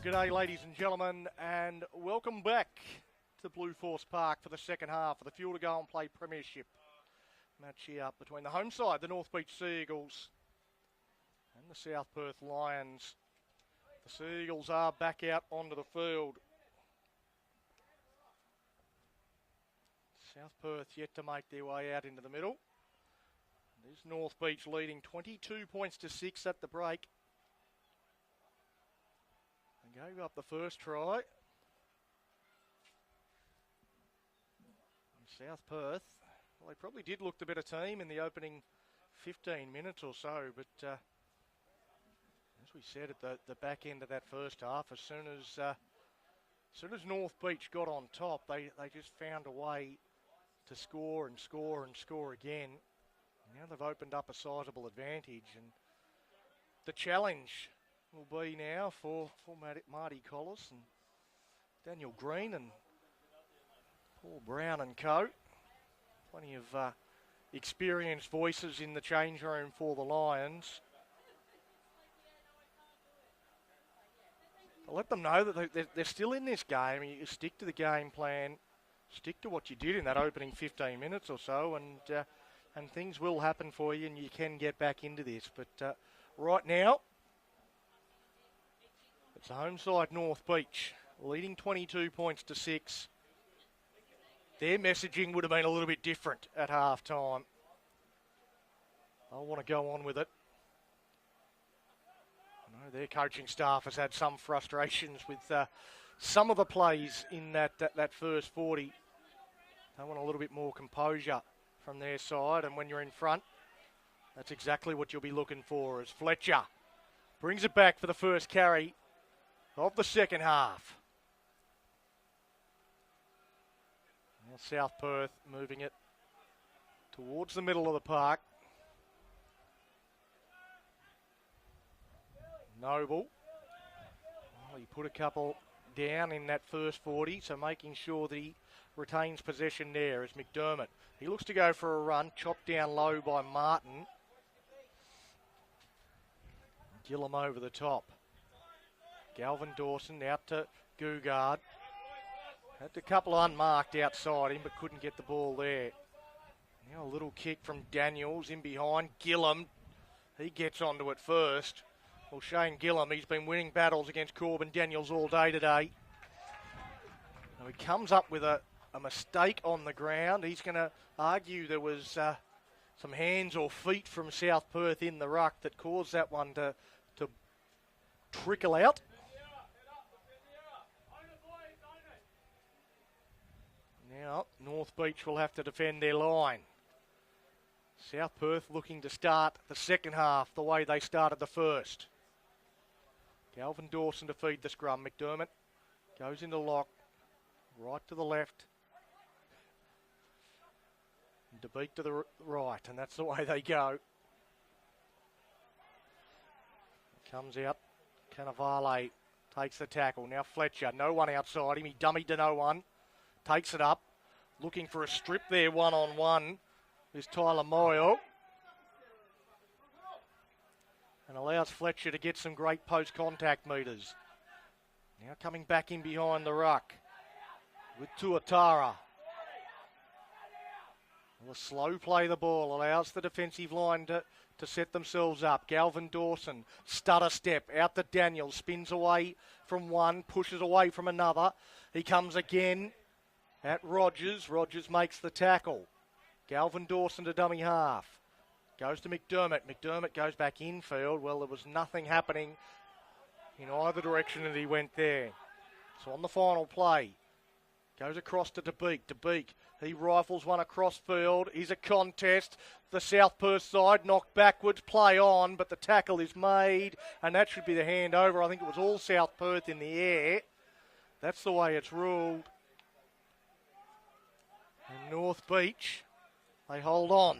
S1: G'day ladies and gentlemen, and welcome back to Blueforce Park for the second half of the Fuel to Go and Play Premiership match here up between the home side, the North Beach Seagulls, and the South Perth Lions. The Seagulls are back out onto the field. South Perth yet to make their way out into the middle. There's North Beach leading 22 points to 6 at the break. They gave up the first try. And South Perth, well, they probably did look the better team in the opening 15 minutes or so, but as we said at the back end of that first half, as soon as North Beach got on top, they just found a way to score and score and score again. Now they've opened up a sizable advantage, and the challenge will be now for Marty Collis and Daniel Green and Paul Brown and co. Plenty of experienced voices in the change room for the Lions. I'll let them know that they're still in this game. You stick to the game plan, stick to what you did in that opening 15 minutes or so, and things will happen for you, and you can get back into this. But right now, it's the home side North Beach, leading 22 points to 6. Their messaging would have been a little bit different at half time. They'll want to go on with it. I know their coaching staff has had some frustrations with some of the plays in that first 40. They want a little bit more composure from their side, and when you're in front, that's exactly what you'll be looking for, as Fletcher brings it back for the first carry of the second half. Now South Perth moving it towards the middle of the park. Noble, well, he put a couple down in that first 40, so making sure that he retains possession there is McDermott. He looks to go for a run, chopped down low by Martin. Gillum over the top. Galvin Dawson out to Gugard. Had a couple unmarked outside him, but couldn't get the ball there. Now a little kick from Daniels in behind. Gillum, he gets onto it first. Well, Shane Gillum, he's been winning battles against Corbin Daniels all day today. Now he comes up with a mistake on the ground. He's going to argue there was some hands or feet from South Perth in the ruck that caused that one to trickle out. Now North Beach will have to defend their line. South Perth looking to start the second half the way they started the first. Galvin Dawson to feed the scrum. McDermott goes into lock, right to the left. DeBeek to the right, and that's the way they go. Comes out, Cannavale takes the tackle. Now Fletcher, no one outside him. He dummied to no one. Takes it up, looking for a strip there one-on-one. Is Tyler Moyle. And allows Fletcher to get some great post-contact meters. Now coming back in behind the ruck with Tuatara. Well, a slow play the ball allows the defensive line to set themselves up. Galvin Dawson, stutter step, out to Daniels, spins away from one, pushes away from another. He comes again at Rogers. Rogers makes the tackle. Galvin Dawson to dummy half. Goes to McDermott. McDermott goes back infield. Well, there was nothing happening in either direction that he went there. So on the final play, goes across to DeBeek. DeBeek, he rifles one across field. Here's a contest. The South Perth side knocked backwards, play on, but the tackle is made, and that should be the handover. I think it was all South Perth in the air. That's the way it's ruled. And North Beach, they hold on.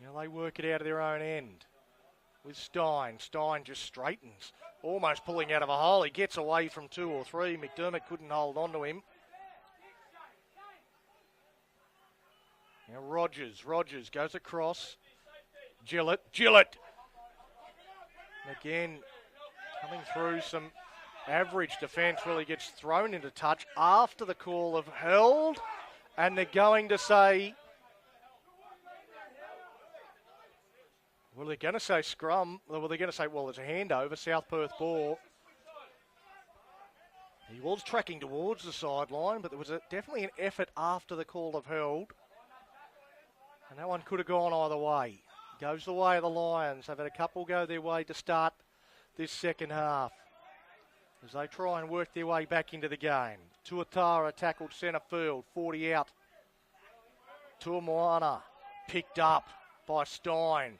S1: Now they work it out of their own end with Stein. Stein just straightens, almost pulling out of a hole. He gets away from 2 or 3. McDermott couldn't hold on to him. Now Rogers goes across. Gillett. And again, coming through some average defence, really gets thrown into touch after the call of held. And they're going to say, well, they're going to say scrum. Well, they're going to say, well, it's a handover, South Perth ball. He was tracking towards the sideline, but there was definitely an effort after the call of held. And that one could have gone either way. Goes the way of the Lions. They've had a couple go their way to start this second half as they try and work their way back into the game. Tuatara tackled centre field, 40 out. Tuamoana picked up by Stein.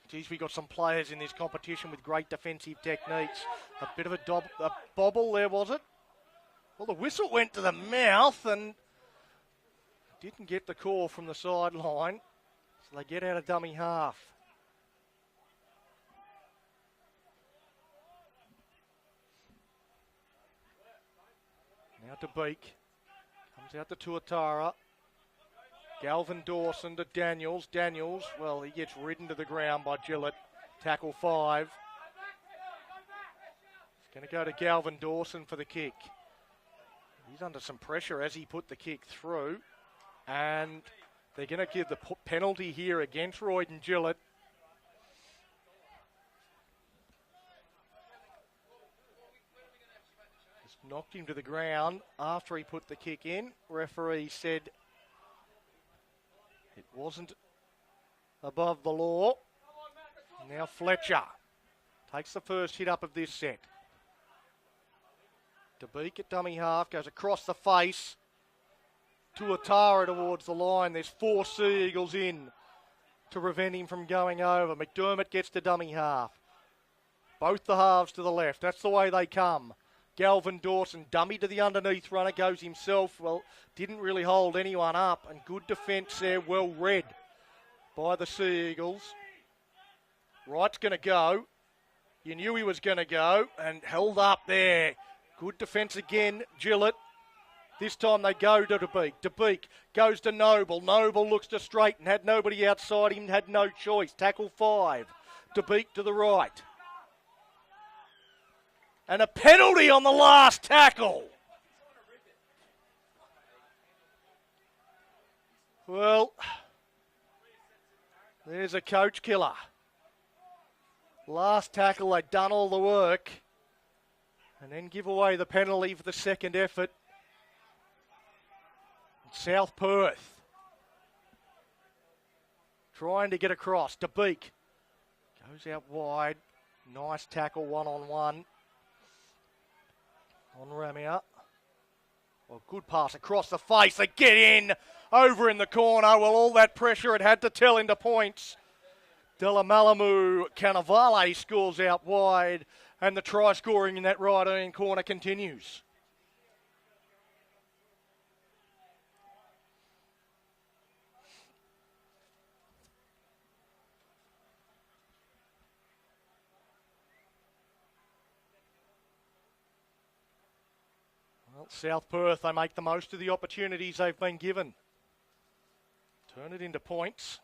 S1: Geez, we got some players in this competition with great defensive techniques. A bit of a bobble there, was it? Well, the whistle went to the mouth and didn't get the call from the sideline. So they get out of dummy half. Now to Beak. Comes out to Tuatara. Galvin Dawson to Daniels. Daniels, well, he gets ridden to the ground by Gillett. Tackle 5. It's going to go to Galvin Dawson for the kick. He's under some pressure as he put the kick through. And they're going to give the penalty here against Royden Gillett. Just knocked him to the ground after he put the kick in. Referee said it wasn't above the law. Now Fletcher takes the first hit up of this set. DeBeek at dummy half, goes across the face. Tuatara towards the line. There's 4 Sea Eagles in to prevent him from going over. McDermott gets to dummy half. Both the halves to the left. That's the way they come. Galvin Dawson, dummy to the underneath runner, goes himself. Well, didn't really hold anyone up. And good defence there, well read by the Sea Eagles. Wright's going to go. You knew he was going to go and held up there. Good defence again, Gillett. This time they go to DeBeek. DeBeek goes to Noble. Noble looks to straighten. Had nobody outside him. Had no choice. Tackle 5. DeBeek to the right. And a penalty on the last tackle. Well, there's a coach killer. Last tackle, they'd done all the work. And then give away the penalty for the second effort. South Perth trying to get across. DeBeek goes out wide. Nice tackle, one-on-one on Ramia. Well, good pass across the face. They get in over in the corner. Well, all that pressure it had to tell into points. Delamalamu Cannavale scores out wide. And the try scoring in that right-hand corner continues. Well, South Perth, they make the most of the opportunities they've been given. Turn it into points.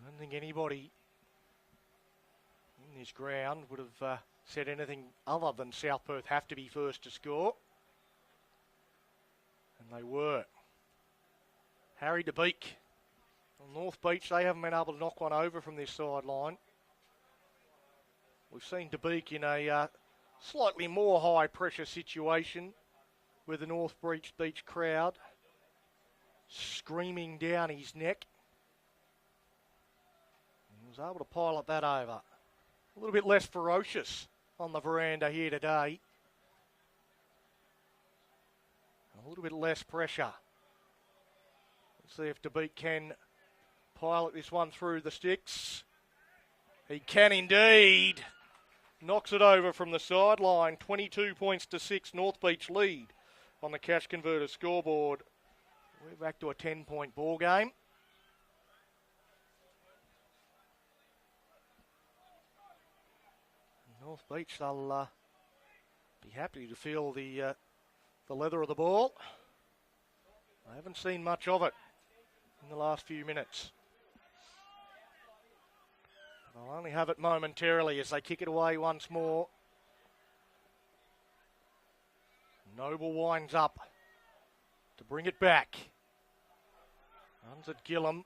S1: I don't think anybody in this ground would have said anything other than South Perth have to be first to score. And they were. Harry DeBeek. On North Beach, they haven't been able to knock one over from this sideline. We've seen DeBeek in a slightly more high-pressure situation with the North Beach crowd screaming down his neck. He was able to pilot that over. A little bit less ferocious on the veranda here today. A little bit less pressure. Let's see if DeBeek can pilot this one through the sticks. He can indeed. Knocks it over from the sideline. 22 points to 6. North Beach lead on the Cash Converter scoreboard. We're back to a 10-point ball game. North Beach, they'll be happy to feel the leather of the ball. I haven't seen much of it in the last few minutes. I'll only have it momentarily as they kick it away once more. Noble winds up to bring it back. Runs at Gillum.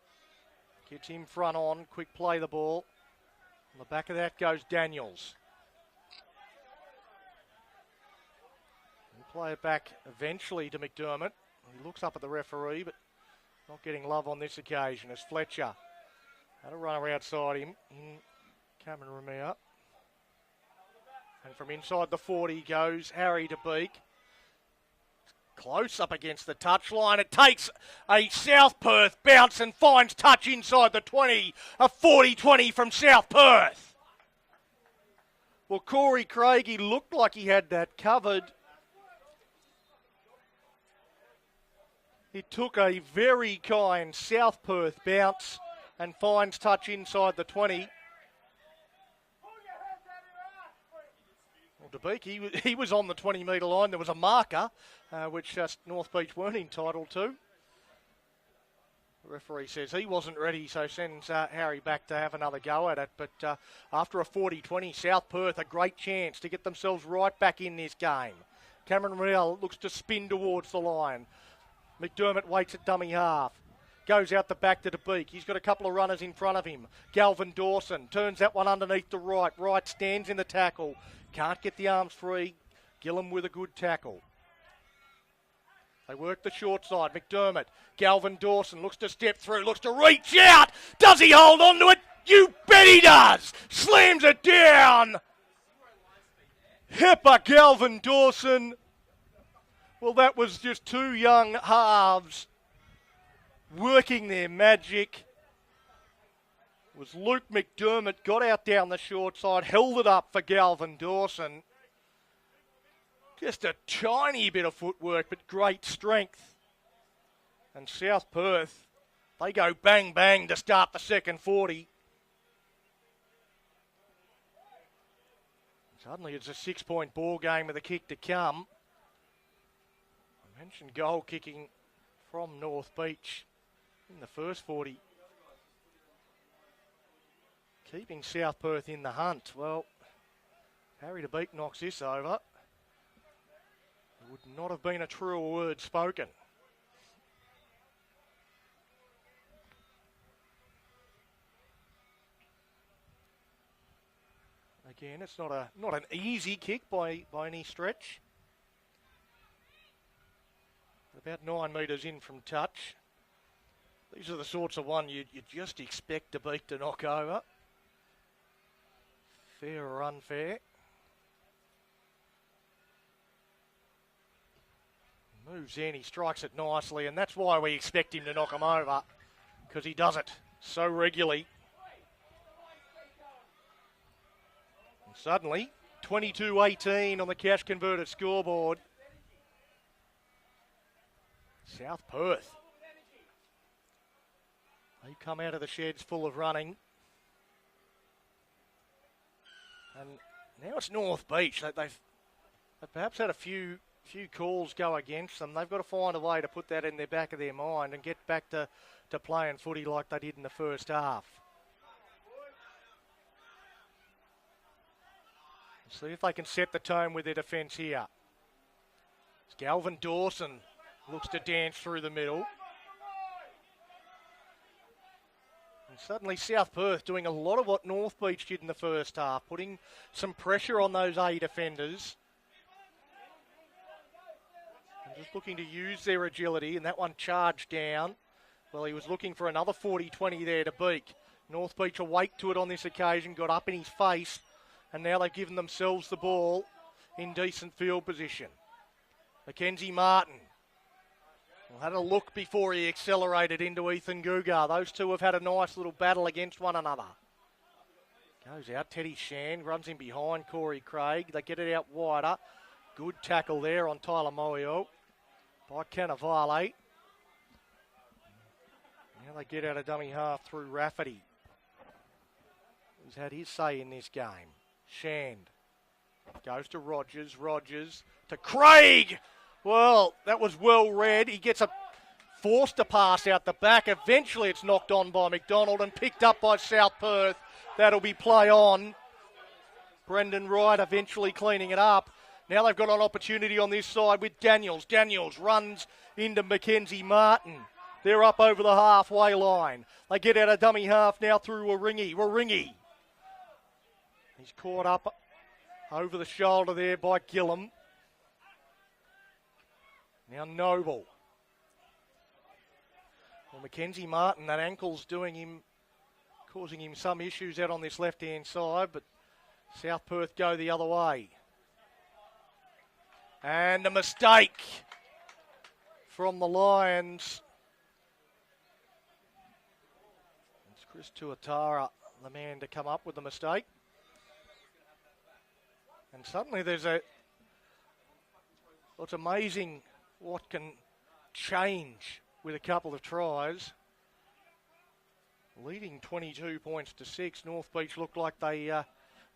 S1: Gets him front on. Quick play the ball. On the back of that goes Daniels. He'll play it back eventually to McDermott. He looks up at the referee, but not getting love on this occasion as Fletcher had a runner outside him in Cameron Ramire. And from inside the 40 goes Harry de Beek. Close up against the touchline. It takes a South Perth bounce and finds touch inside the 20. A 40-20 from South Perth. Well, Corey Craig, he looked like he had that covered. It took a very kind South Perth bounce and finds touch inside the 20. Well, de Beek, he was on the 20-metre line. There was a marker, which North Beach weren't entitled to. The referee says he wasn't ready, so sends Harry back to have another go at it. But after a 40-20, South Perth, a great chance to get themselves right back in this game. Cameron Real looks to spin towards the line. McDermott waits at dummy half. Goes out the back to de Beek. He's got a couple of runners in front of him. Galvin Dawson turns that one underneath the right. Right stands in the tackle. Can't get the arms free. Gillum with a good tackle. They work the short side. McDermott. Galvin Dawson looks to step through. Looks to reach out. Does he hold on to it? You bet he does. Slams it down. Hipper Galvin Dawson. Well, that was just two young halves working their magic. It was Luke McDermott, got out down the short side, held it up for Galvin Dawson. Just a tiny bit of footwork, but great strength. And South Perth, they go bang, bang to start the second 40. Suddenly it's a 6-point ball game with a kick to come. I mentioned goal kicking from North Beach in the first 40. Keeping South Perth in the hunt. Well, Harry de Beek knocks this over. It would not have been a truer word spoken. Again, it's not an easy kick by any stretch. About 9 metres in from touch. These are the sorts of one you just expect de Beek to knock over. Fair or unfair. Moves in, he strikes it nicely, and that's why we expect him to knock him over, because he does it so regularly. And suddenly, 22-18 on the cash converted scoreboard. South Perth. They come out of the sheds full of running. And now it's North Beach. They've perhaps had a few calls go against them. They've got to find a way to put that in the back of their mind and get back to playing footy like they did in the first half. See if they can set the tone with their defence here. It's Galvin Dawson looks to dance through the middle. And suddenly South Perth doing a lot of what North Beach did in the first half, putting some pressure on those A defenders. And just looking to use their agility, and that one charged down. Well, he was looking for another 40-20 there to Beek. North Beach awake to it on this occasion, got up in his face, and now they've given themselves the ball in decent field position. Mackenzie Martin had a look before he accelerated into Ethan Gugar. Those two have had a nice little battle against one another. Goes out, Teddy Shand runs in behind Corey Craig. They get it out wider. Good tackle there on Tyler Moyo by Cannavale. Now they get out a dummy half through Rafferty, who's had his say in this game. Shand goes to Rogers. Rogers to Craig. Well, that was well read. He gets a forced to pass out the back. Eventually it's knocked on by McDonald and picked up by South Perth. That'll be play on. Brendan Wright eventually cleaning it up. Now they've got an opportunity on this side with Daniels. Daniels runs into Mackenzie Martin. They're up over the halfway line. They get out a dummy half now through Waringi. Waringi. He's caught up over the shoulder there by Gillum. Now Noble. Well, Mackenzie Martin, that ankle's causing him some issues out on this left-hand side, but South Perth go the other way. And a mistake from the Lions. It's Chris Tuatara, the man to come up with the mistake. And suddenly there's it's amazing what can change with a couple of tries. Leading 22 points to 6. North Beach looked like they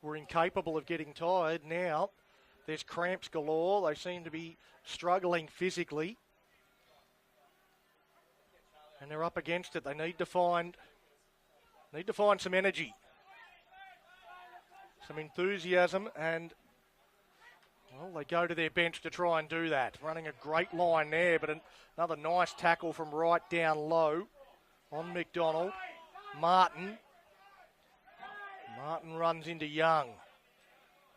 S1: were incapable of getting tired. Now there's cramps galore. They seem to be struggling physically. And they're up against it. They need to find some energy, some enthusiasm, and well, they go to their bench to try and do that. Running a great line there, but another nice tackle from right down low on McDonald. Martin runs into Young.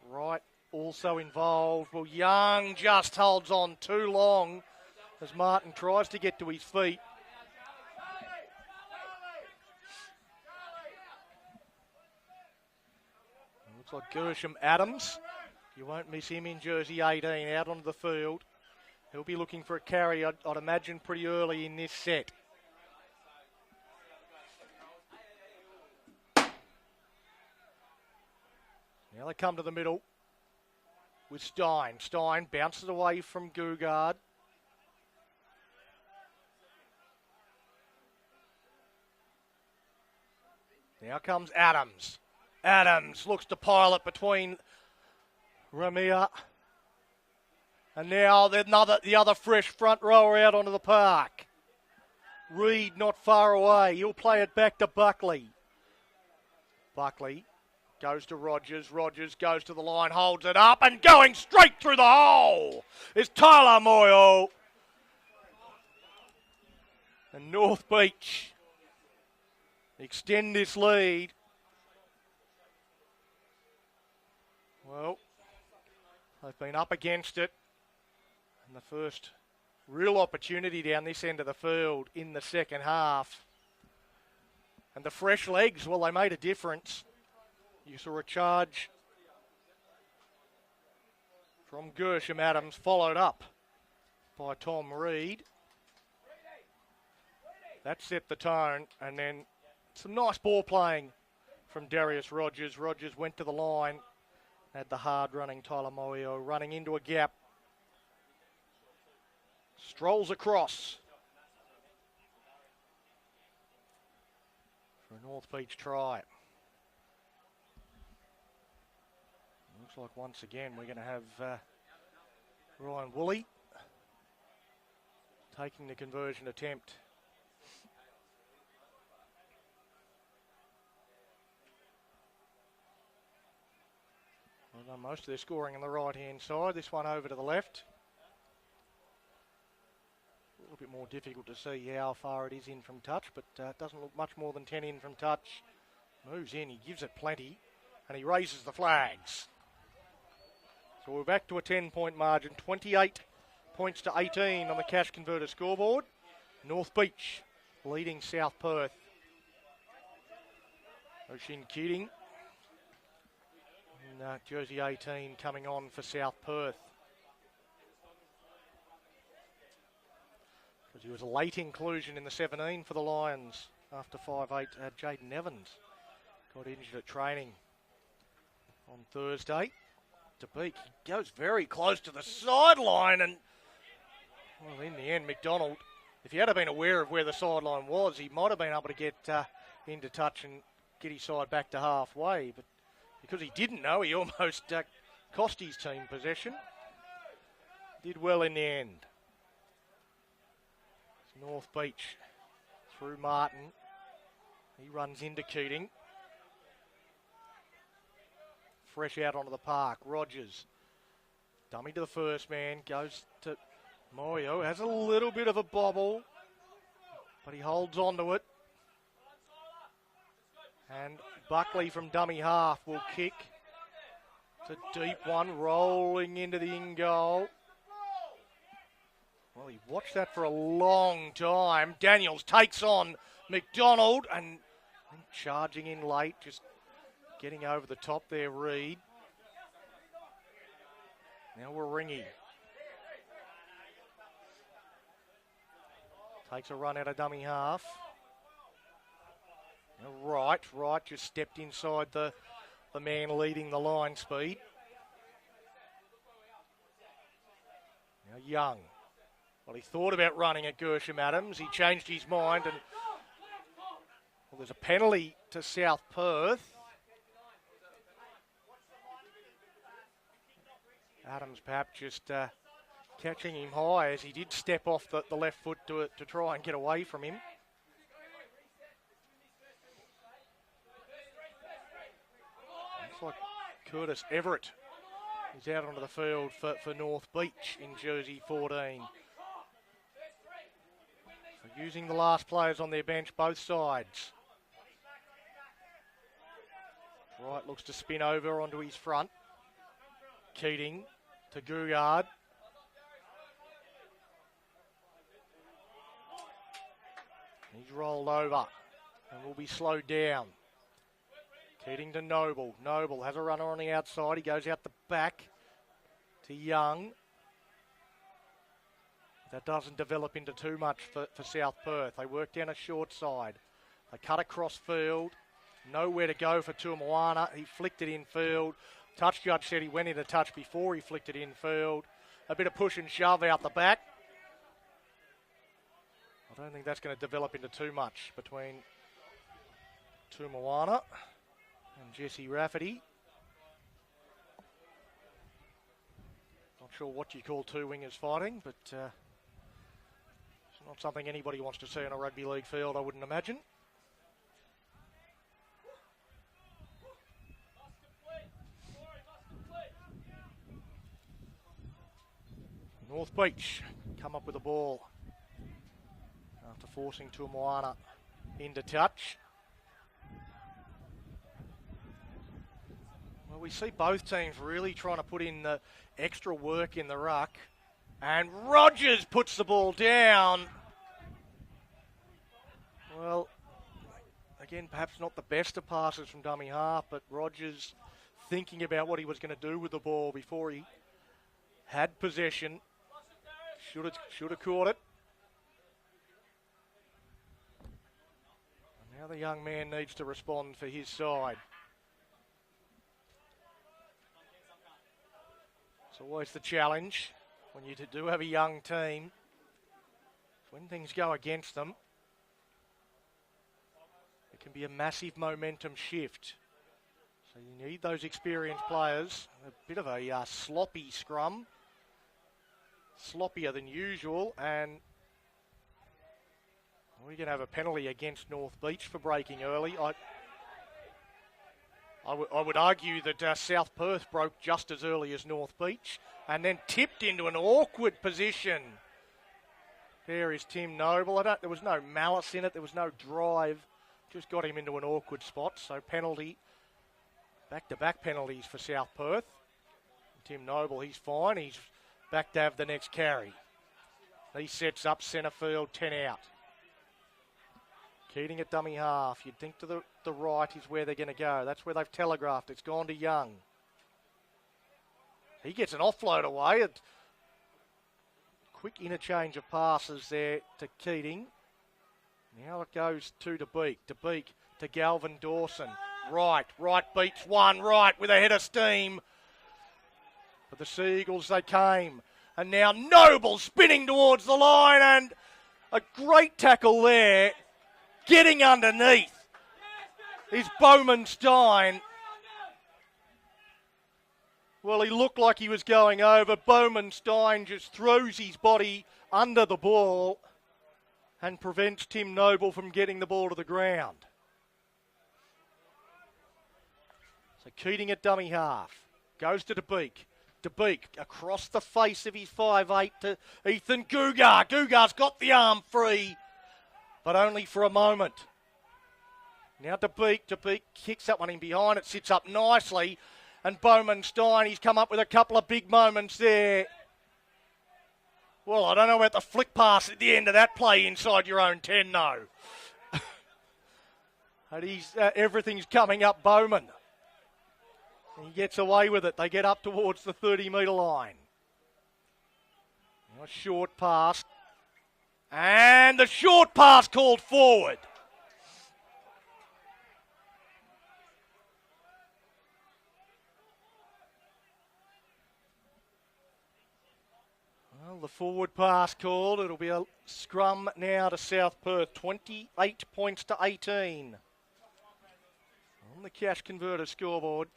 S1: Wright also involved. Well, Young just holds on too long as Martin tries to get to his feet. It looks like Gershom Adams. You won't miss him in jersey 18 out onto the field. He'll be looking for a carry, I'd imagine, pretty early in this set. Now they come to the middle with Stein. Stein bounces away from Gugard. Now comes Adams. Adams looks to pile it between Ramia. And now the other fresh front rower out onto the park. Reed not far away. He'll play it back to Buckley. Buckley goes to Rogers. Rogers goes to the line, holds it up, and going straight through the hole is Tyler Moyle. And North Beach extend this lead. Well, they've been up against it. And the first real opportunity down this end of the field in the second half. And the fresh legs, well, they made a difference. You saw a charge from Gershom Adams, followed up by Tom Reed. That set the tone, and then some nice ball playing from Darius Rogers. Rogers went to the line, had the hard running Tyler Moyo running into a gap. Strolls across for a North Beach try. Looks like once again we're going to have Ryan Woolley taking the conversion attempt. Well done, most of their scoring on the right-hand side. This one over to the left. A little bit more difficult to see how far it is in from touch, but it doesn't look much more than 10 in from touch. Moves in, he gives it plenty, and he raises the flags. So we're back to a 10-point margin, 28 points to 18 on the Cash Converter scoreboard. North Beach leading South Perth. Oshin Keating in jersey 18 coming on for South Perth. Because he was a late inclusion in the 17 for the Lions after 5'8". Jaden Evans got injured at training on Thursday. To Beak, he goes very close to the sideline, and well, in the end, McDonald, if he had been aware of where the sideline was, he might have been able to get into touch and get his side back to halfway, but because he didn't know, he almost cost his team possession. Did well in the end. North Beach through Martin. He runs into Keating. Fresh out onto the park. Rogers. Dummy to the first man. Goes to Moyo. Has a little bit of a bobble, but he holds on to it. And Buckley from dummy half will kick. It's a deep one, rolling into the in-goal. Well, he watched that for a long time. Daniels takes on McDonald and charging in late, just getting over the top there, Reed. Now Waringi. Takes a run out of dummy half. Now right, just stepped inside the man leading the line speed. Now Young. Well, he thought about running at Gersham Adams. He changed his mind, and well, there's a penalty to South Perth. Adams perhaps just catching him high as he did step off the left foot to try and get away from him. Looks like Curtis Everett is out onto the field for North Beach in jersey 14. So using the last players on their bench, both sides. Wright looks to spin over onto his front. Keating to Gouillard. He's rolled over and will be slowed down. Keating to Noble. Noble has a runner on the outside. He goes out the back to Young. That doesn't develop into too much for South Perth. They work down a short side. They cut across field. Nowhere to go for Tuamoana. He flicked it in field. Touch judge said he went into touch before he flicked it in field. A bit of push and shove out the back. I don't think that's going to develop into too much between Tuamoana and Jesse Rafferty. Not sure what you call two wingers fighting, but it's not something anybody wants to see on a rugby league field, I wouldn't imagine. North Beach come up with a ball after forcing Tuamoana into touch. Well, we see both teams really trying to put in the extra work in the ruck. And Rogers puts the ball down. Well, again, perhaps not the best of passes from dummy half, but Rogers thinking about what he was going to do with the ball before he had possession. Should have caught it. And now the young man needs to respond for his side. It's always the challenge when you do have a young team. When things go against them, it can be a massive momentum shift. So you need those experienced players. A bit of a sloppy scrum. Sloppier than usual, and we're going to have a penalty against North Beach for breaking early. I would argue that South Perth broke just as early as North Beach and then tipped into an awkward position. There is Tim Noble. There was no malice in it. There was no drive. Just got him into an awkward spot. So penalty, back-to-back penalties for South Perth. Tim Noble, he's fine. He's back to have the next carry. He sets up centre field, 10 out. Keating at dummy half. You'd think to the right is where they're going to go. That's where they've telegraphed. It's gone to Young. He gets an offload away. A quick interchange of passes there to Keating. Now it goes to Beek. Beek to Galvin Dawson. Right beats one. Right with a head of steam. But the Seagulls, they came. And now Noble spinning towards the line, and a great tackle there. Getting underneath is Bowman Stein. Well, he looked like he was going over. Bowman Stein just throws his body under the ball. and prevents Tim Noble from getting the ball to the ground. So Keating at dummy half. Goes to DeBeek. DeBeek across the face of his 5'8" to Ethan Gugar. Gugar's got the arm free, but only for a moment. Now DeBeek. DeBeek kicks that one in behind. It sits up nicely. And Bowman Stein, he's come up with a couple of big moments there. Well, I don't know about the flick pass at the end of that play inside your own 10, though. And everything's coming up Bowman. He gets away with it. They get up towards the 30-metre line. Now a short pass. And the short pass called forward. Well, the forward pass called. It'll be a scrum now to South Perth. 28 points to 18. On the cash converter scoreboard.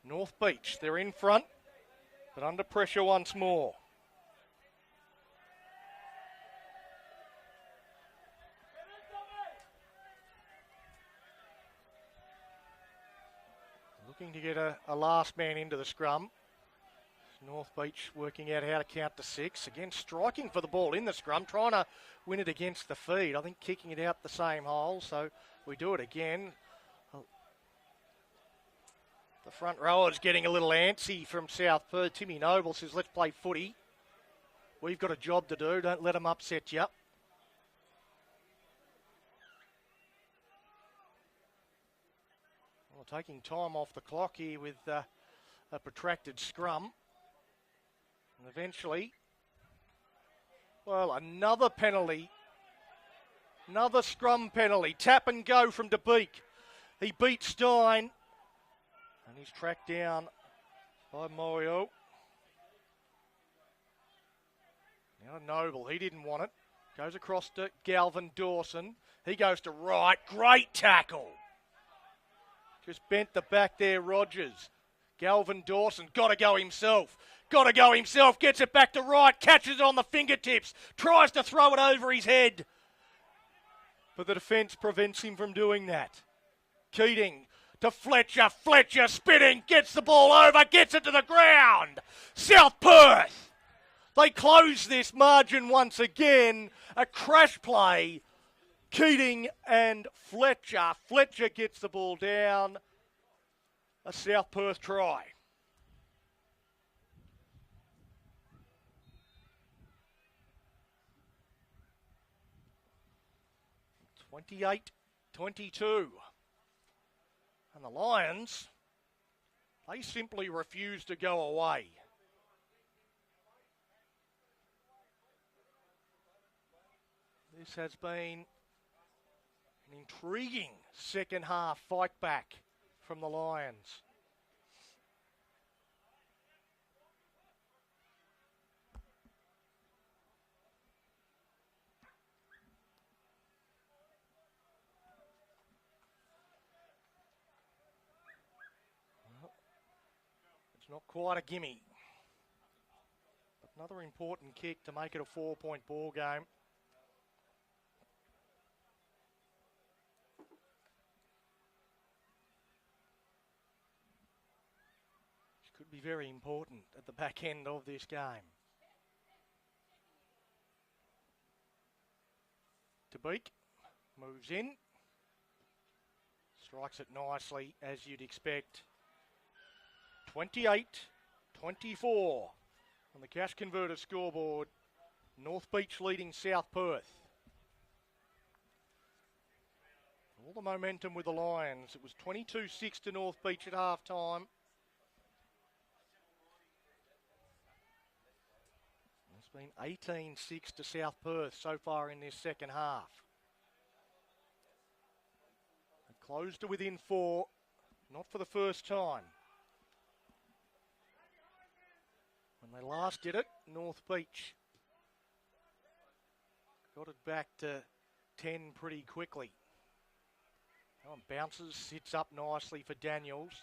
S1: North Beach, they're in front, but under pressure once more. Looking to get a last man into the scrum. North Beach working out how to count to 6. Again, striking for the ball in the scrum, trying to win it against the feed. I think kicking it out the same hole, so we do it again. The front rower's getting a little antsy from South Perth. Timmy Noble says, let's play footy. We've got a job to do. Don't let them upset you. Well, taking time off the clock here with a protracted scrum. And eventually, well, another penalty. Another scrum penalty. Tap and go from DeBeek. He beat Stein. And he's tracked down by Morio. Now Noble, he didn't want it. Goes across to Galvin Dawson. He goes to right. Great tackle. Just bent the back there, Rogers. Galvin Dawson, got to go himself. Got to go himself. Gets it back to right. Catches it on the fingertips. Tries to throw it over his head. But the defence prevents him from doing that. Keating to Fletcher. Fletcher spinning. Gets the ball over. Gets it to the ground. South Perth. They close this margin once again. A crash play. Keating and Fletcher. Fletcher gets the ball down. A South Perth try. (28-22). And the Lions, they simply refuse to go away. This has been an intriguing second half fight back from the Lions. Well, it's not quite a gimme. But another important kick to make it a 4-point ball game. Could be very important at the back end of this game. DeBeek moves in. Strikes it nicely, as you'd expect. 28-24 on the cash converter scoreboard. North Beach leading South Perth. All the momentum with the Lions. It was 22-6 to North Beach at half time. It's been 18-6 to South Perth so far in this second half. They closed to within 4, not for the first time. When they last did it, North Beach got it back to 10 pretty quickly. Oh, bounces, sits up nicely for Daniels.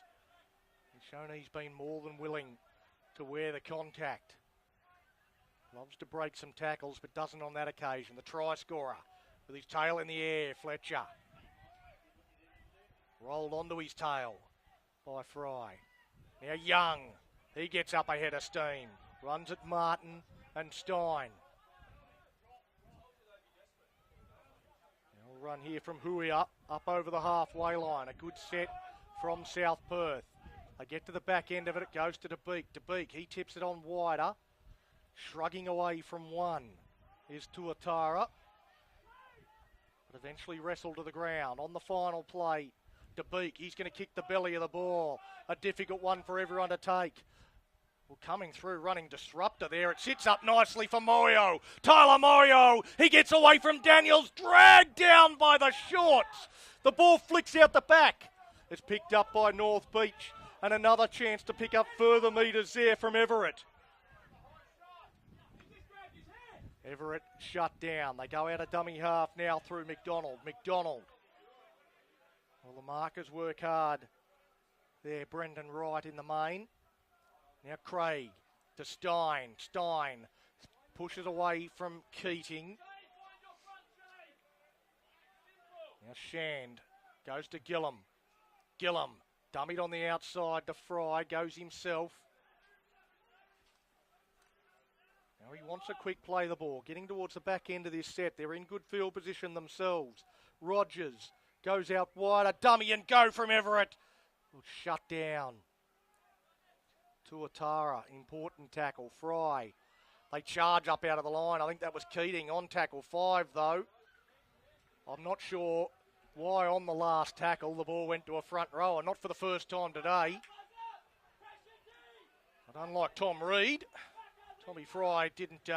S1: He's shown he's been more than willing to wear the contact. Loves to break some tackles, but doesn't on that occasion. The try scorer with his tail in the air, Fletcher. Rolled onto his tail by Fry. Now Young, he gets up ahead of steam. Runs at Martin and Stein. Now run here from Hui up over the halfway line. A good set from South Perth. They get to the back end of it. It goes to DeBeek. DeBeek, he tips it on wider. Shrugging away from one is Tuatara. But eventually wrestled to the ground. On the final play, DeBeek, he's going to kick the belly of the ball. A difficult one for everyone to take. Well, coming through, running disruptor there. It sits up nicely for Moyo. Tyler Moyo, he gets away from Daniels, dragged down by the shorts. The ball flicks out the back. It's picked up by North Beach, and another chance to pick up further metres there from Everett. Everett shut down. They go out of dummy half now through McDonald. McDonald. Well, the markers work hard there. Brendan Wright in the main. Now Craig to Stein. Stein pushes away from Keating. Now Shand goes to Gillum. Gillum dummied on the outside to Fry. Goes himself. Now he wants a quick play the ball. Getting towards the back end of this set. They're in good field position themselves. Rogers goes out wide. A dummy and go from Everett. Shut down. Tuatara, important tackle. Fry. They charge up out of the line. I think that was Keating on tackle 5 though. I'm not sure why on the last tackle the ball went to a front rower. Not for the first time today. But unlike Tom Reed, Tommy Fry didn't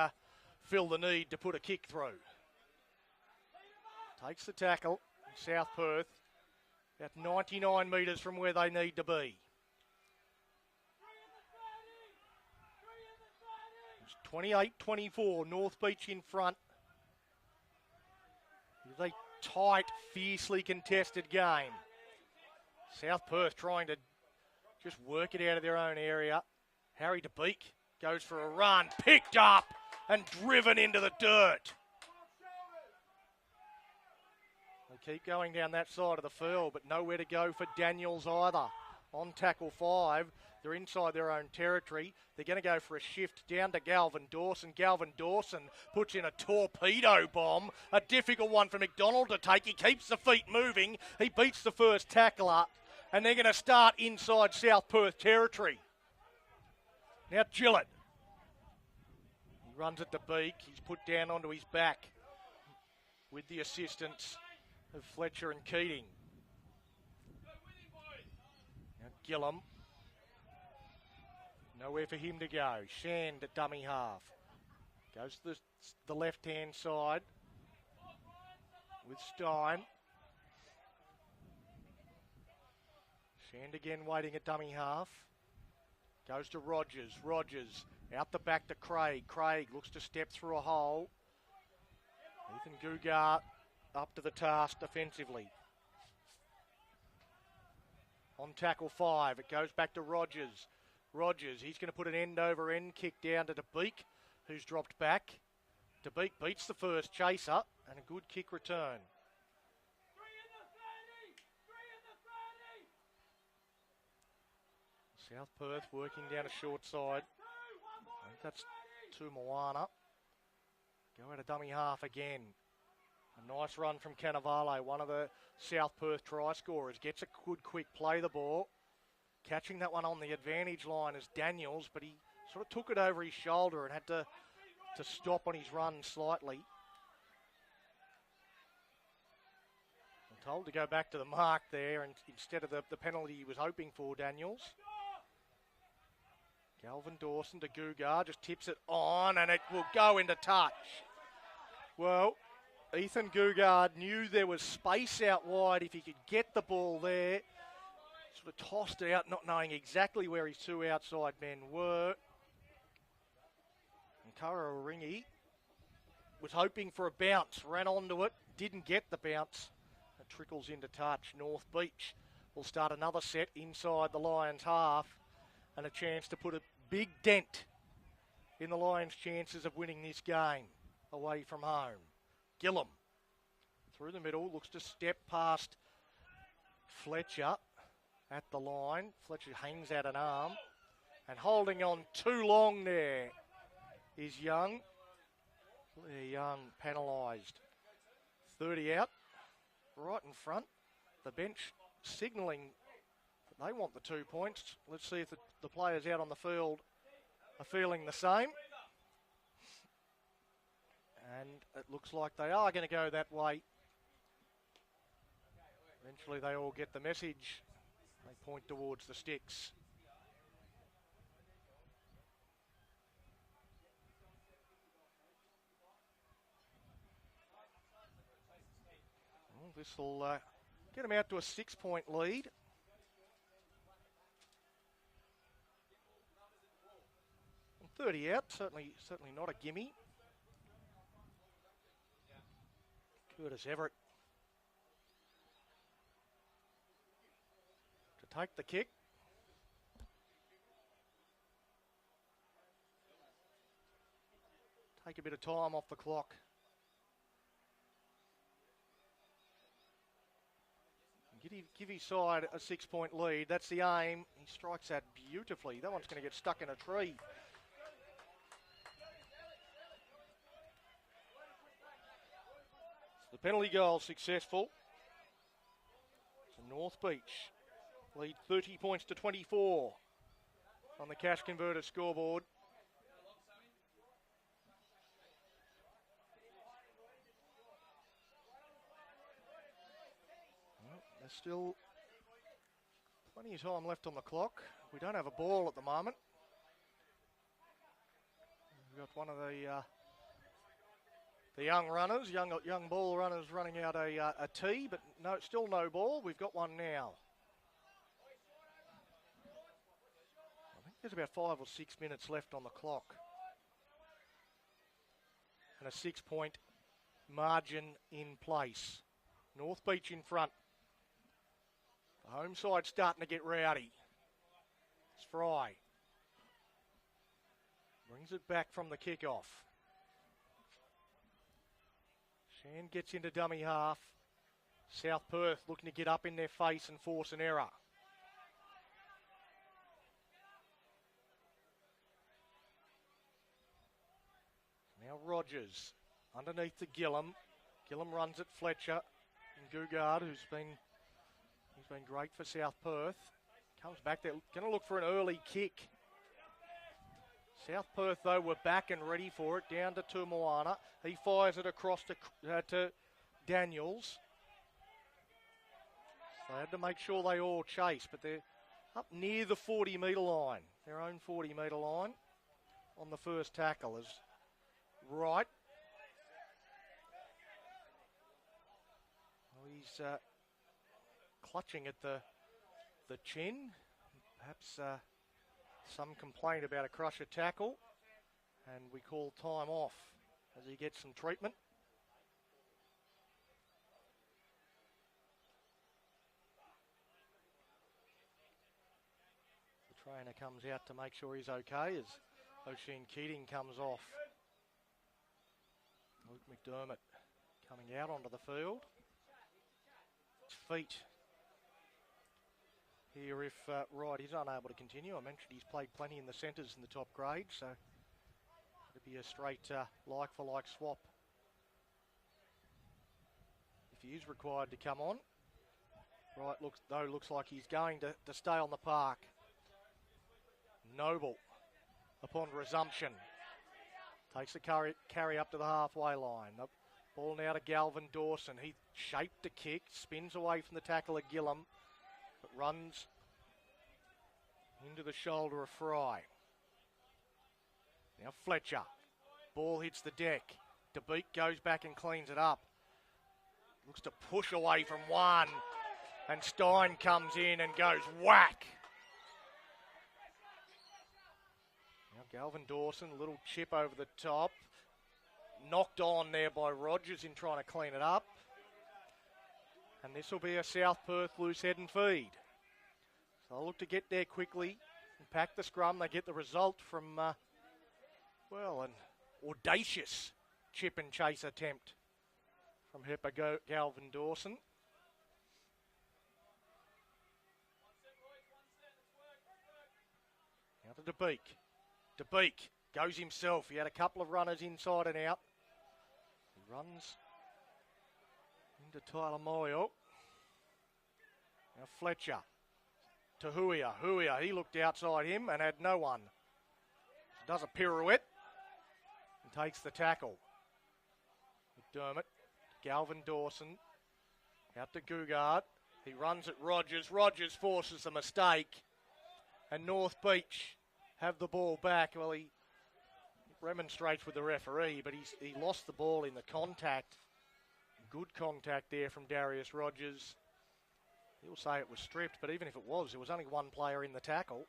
S1: feel the need to put a kick through. Takes the tackle. South Perth, about 99 metres from where they need to be. It's 28-24, North Beach in front. It is a tight, fiercely contested game. South Perth trying to just work it out of their own area. Harry DeBeek goes for a run, picked up and driven into the dirt. They keep going down that side of the field, but nowhere to go for Daniels either. On tackle 5, they're inside their own territory. They're going to go for a shift down to Galvin Dawson. Galvin Dawson puts in a torpedo bomb, a difficult one for McDonald to take. He keeps the feet moving. He beats the first tackler, and they're going to start inside South Perth territory. Now Gillett. He runs at the beak. He's put down onto his back with the assistance of Fletcher and Keating. Now Gillum. Nowhere for him to go. Shand at dummy half. Goes to the left-hand side with Stein. Shand again waiting at dummy half. Goes to Rogers. Rogers out the back to Craig. Craig looks to step through a hole. Ethan Gugar up to the task defensively. On tackle 5, it goes back to Rogers. Rogers, he's going to put an end-over-end kick down to DeBeek, who's dropped back. DeBeek beats the first chaser, and a good kick return. South Perth working down a short side. I think that's to Moana. Go out of dummy half again. A nice run from Cannavale, one of the South Perth try scorers. Gets a good quick play the ball. Catching that one on the advantage line is Daniels, but he sort of took it over his shoulder and had to stop on his run slightly. I'm told to go back to the mark there and instead of the penalty he was hoping for, Daniels. Galvin Dawson to Gugar, just tips it on and it will go into touch. Well, Ethan Gugar knew there was space out wide if he could get the ball there. Sort of tossed it out, not knowing exactly where his two outside men were. And Kara Ringi was hoping for a bounce, ran onto it, didn't get the bounce. It trickles into touch. North Beach will start another set inside the Lions half and a chance to put a big dent in the Lions' chances of winning this game away from home. Gillum through the middle, looks to step past Fletcher at the line. Fletcher hangs out an arm and holding on too long there is Young. Young penalised. 30 out, right in front. The bench signalling that they want the 2 points. Let's see if the players out on the field are feeling the same. And it looks like they are going to go that way. Eventually they all get the message. They point towards the sticks. Well, this will get them out to a 6-point lead. And 30 out, certainly not a gimme. Curtis Everett to take the kick. Take a bit of time off the clock. Give his side a 6-point lead. That's the aim. He strikes that beautifully. That one's going to get stuck in a tree. The penalty goal successful. So North Beach lead 30 points to 24 on the Cash Converter scoreboard. Well, there's still plenty of time left on the clock. We don't have a ball at the moment. We've got one of the young runners, young ball runners running out a tee, but still no ball. We've got one now. I think there's about 5 or 6 minutes left on the clock. And a 6-point margin in place. North Beach in front. The home side starting to get rowdy. It's Fry. Brings it back from the kickoff. Shan gets into dummy half. South Perth looking to get up in their face and force an error. Now Rogers underneath to Gillum. Gillum runs at Fletcher and Gugard, who's been great for South Perth. Comes back there, going to look for an early kick. South Perth, though, were back and ready for it, down to Tumoana. He fires it across to Daniels. So they had to make sure they all chase, but they're up near the 40-metre line, their own 40-metre line, on the first tackle. Is right. Well, he's clutching at the chin. Perhaps some complaint about a crusher tackle, and we call time off as he gets some treatment. The trainer comes out to make sure he's okay as Oisin Keating comes off. Luke McDermott coming out onto the field. His feet here if Wright is unable to continue. I mentioned he's played plenty in the centres in the top grade, so it'd be a straight like-for-like swap if he is required to come on. Wright looks like he's going to stay on the park. Noble, upon resumption, takes the carry up to the halfway line. The ball now to Galvin Dawson. He shaped the kick, spins away from the tackle of Gillum, but runs into the shoulder of Fry. Now Fletcher. Ball hits the deck. DeBeek goes back and cleans it up. Looks to push away from one. And Stein comes in and goes whack. Now Galvin Dawson, a little chip over the top. Knocked on there by Rogers in trying to clean it up. And this will be a South Perth loose head and feed. So they'll look to get there quickly and pack the scrum. They get the result from Well, an audacious chip and chase attempt from Hepper Galvin Dawson. Now to DeBeek. DeBeek goes himself. He had a couple of runners inside and out. He runs into Tyler Moyle. Now Fletcher to Huia. Huia, he looked outside him and had no one. Does a pirouette and takes the tackle. McDermott, Galvin Dawson, out to Gugard. He runs at Rogers. Rogers forces a mistake. And North Beach have the ball back. Well, he remonstrates with the referee, but he lost the ball in the contact. Good contact there from Darius Rogers. He'll say it was stripped, but even if it was, there was only one player in the tackle.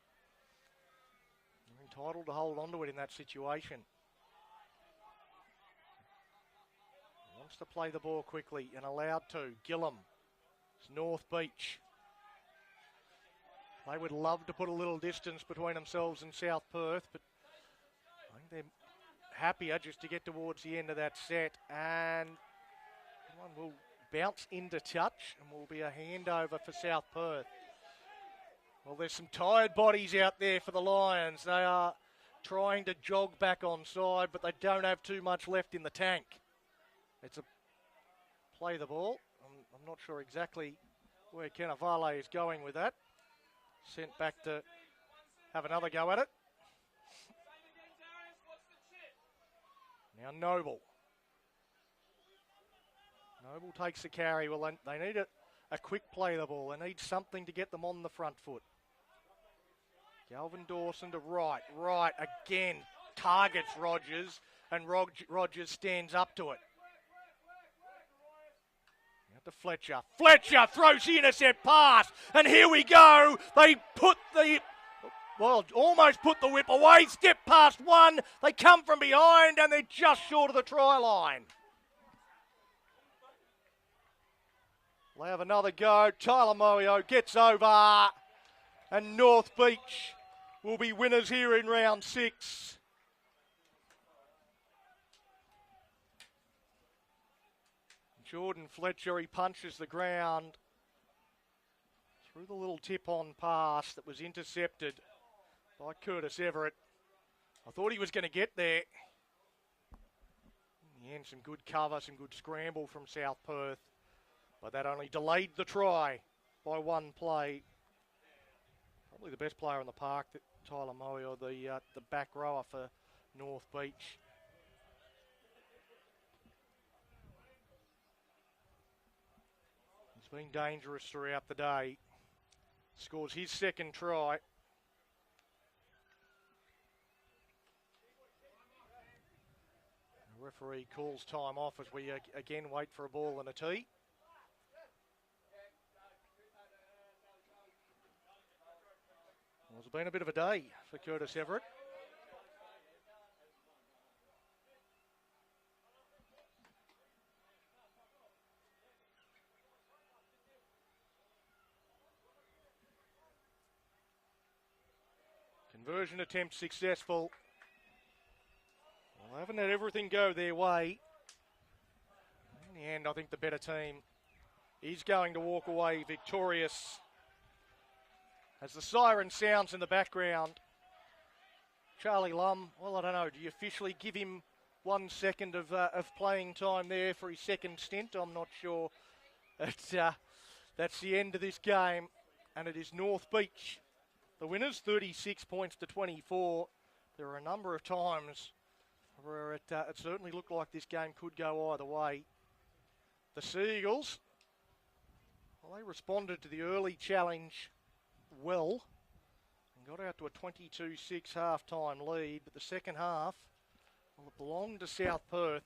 S1: You're entitled to hold on to it in that situation. He wants to play the ball quickly and allowed to. Gillum. It's North Beach. They would love to put a little distance between themselves and South Perth, but I think they're happier just to get towards the end of that set. And one will bounce into touch and will be a handover for South Perth. Well, there's some tired bodies out there for the Lions. They are trying to jog back on side, but they don't have too much left in the tank. It's a play the ball. I'm not sure exactly where Cannavale is going with that. Sent back to have another go at it. Now Noble. Noble takes the carry. Well, they need a quick play the ball. They need something to get them on the front foot. Galvin Dawson to right. Right again. Targets Rogers, and Rogers stands up to it. Now to Fletcher. Fletcher throws the intercept pass, and here we go. They almost put the whip away. Step past one. They come from behind, and they're just short of the try line. They have another go. Tyler Moyo gets over, and North Beach will be winners here in round 6. Jordan Fletcher, he punches the ground through the little tip-on pass that was intercepted by Curtis Everett. I thought he was going to get there. In the end, some good cover, some good scramble from South Perth. But that only delayed the try by one play. Probably the best player in the park, Tyler Moyo, the back rower for North Beach. He's been dangerous throughout the day. Scores his second try. The referee calls time off as we again wait for a ball and a tee. Well, it's been a bit of a day for Curtis Everett. Conversion attempt successful. Well, they haven't had everything go their way. In the end, I think the better team is going to walk away victorious. As the siren sounds in the background, Charlie Lum, well, I don't know, do you officially give him 1 second of playing time there for his second stint? I'm not sure. That's the end of this game, and it is North Beach, the winners, 36 points to 24. There were a number of times where it certainly looked like this game could go either way. The Seagulls, well, they responded to the early challenge well and got out to a 22-6 half-time lead, but the second half, well, it belonged to South Perth.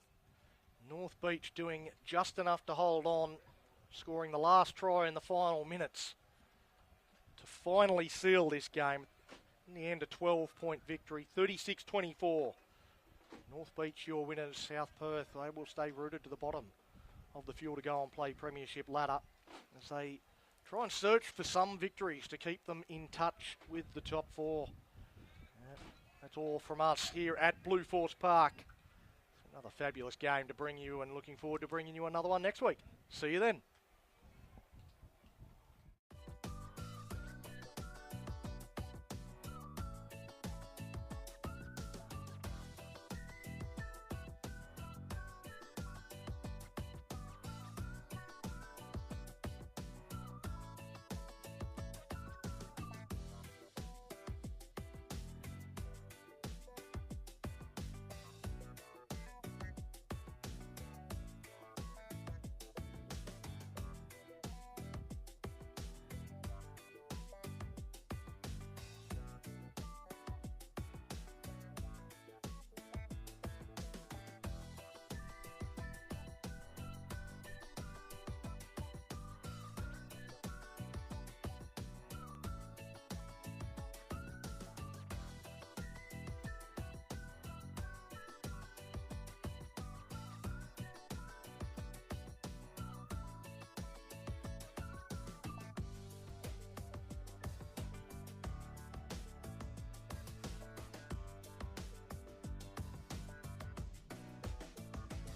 S1: North Beach doing just enough to hold on, scoring the last try in the final minutes to finally seal this game. In the end, a 12-point victory, 36-24. North Beach, your winners. South Perth, they will stay rooted to the bottom of the Fuel to Go and Play Premiership ladder as they try and search for some victories to keep them in touch with the top 4. That That's all from us here at Blueforce Park. Another fabulous game to bring you, and looking forward to bringing you another one next week. See you then.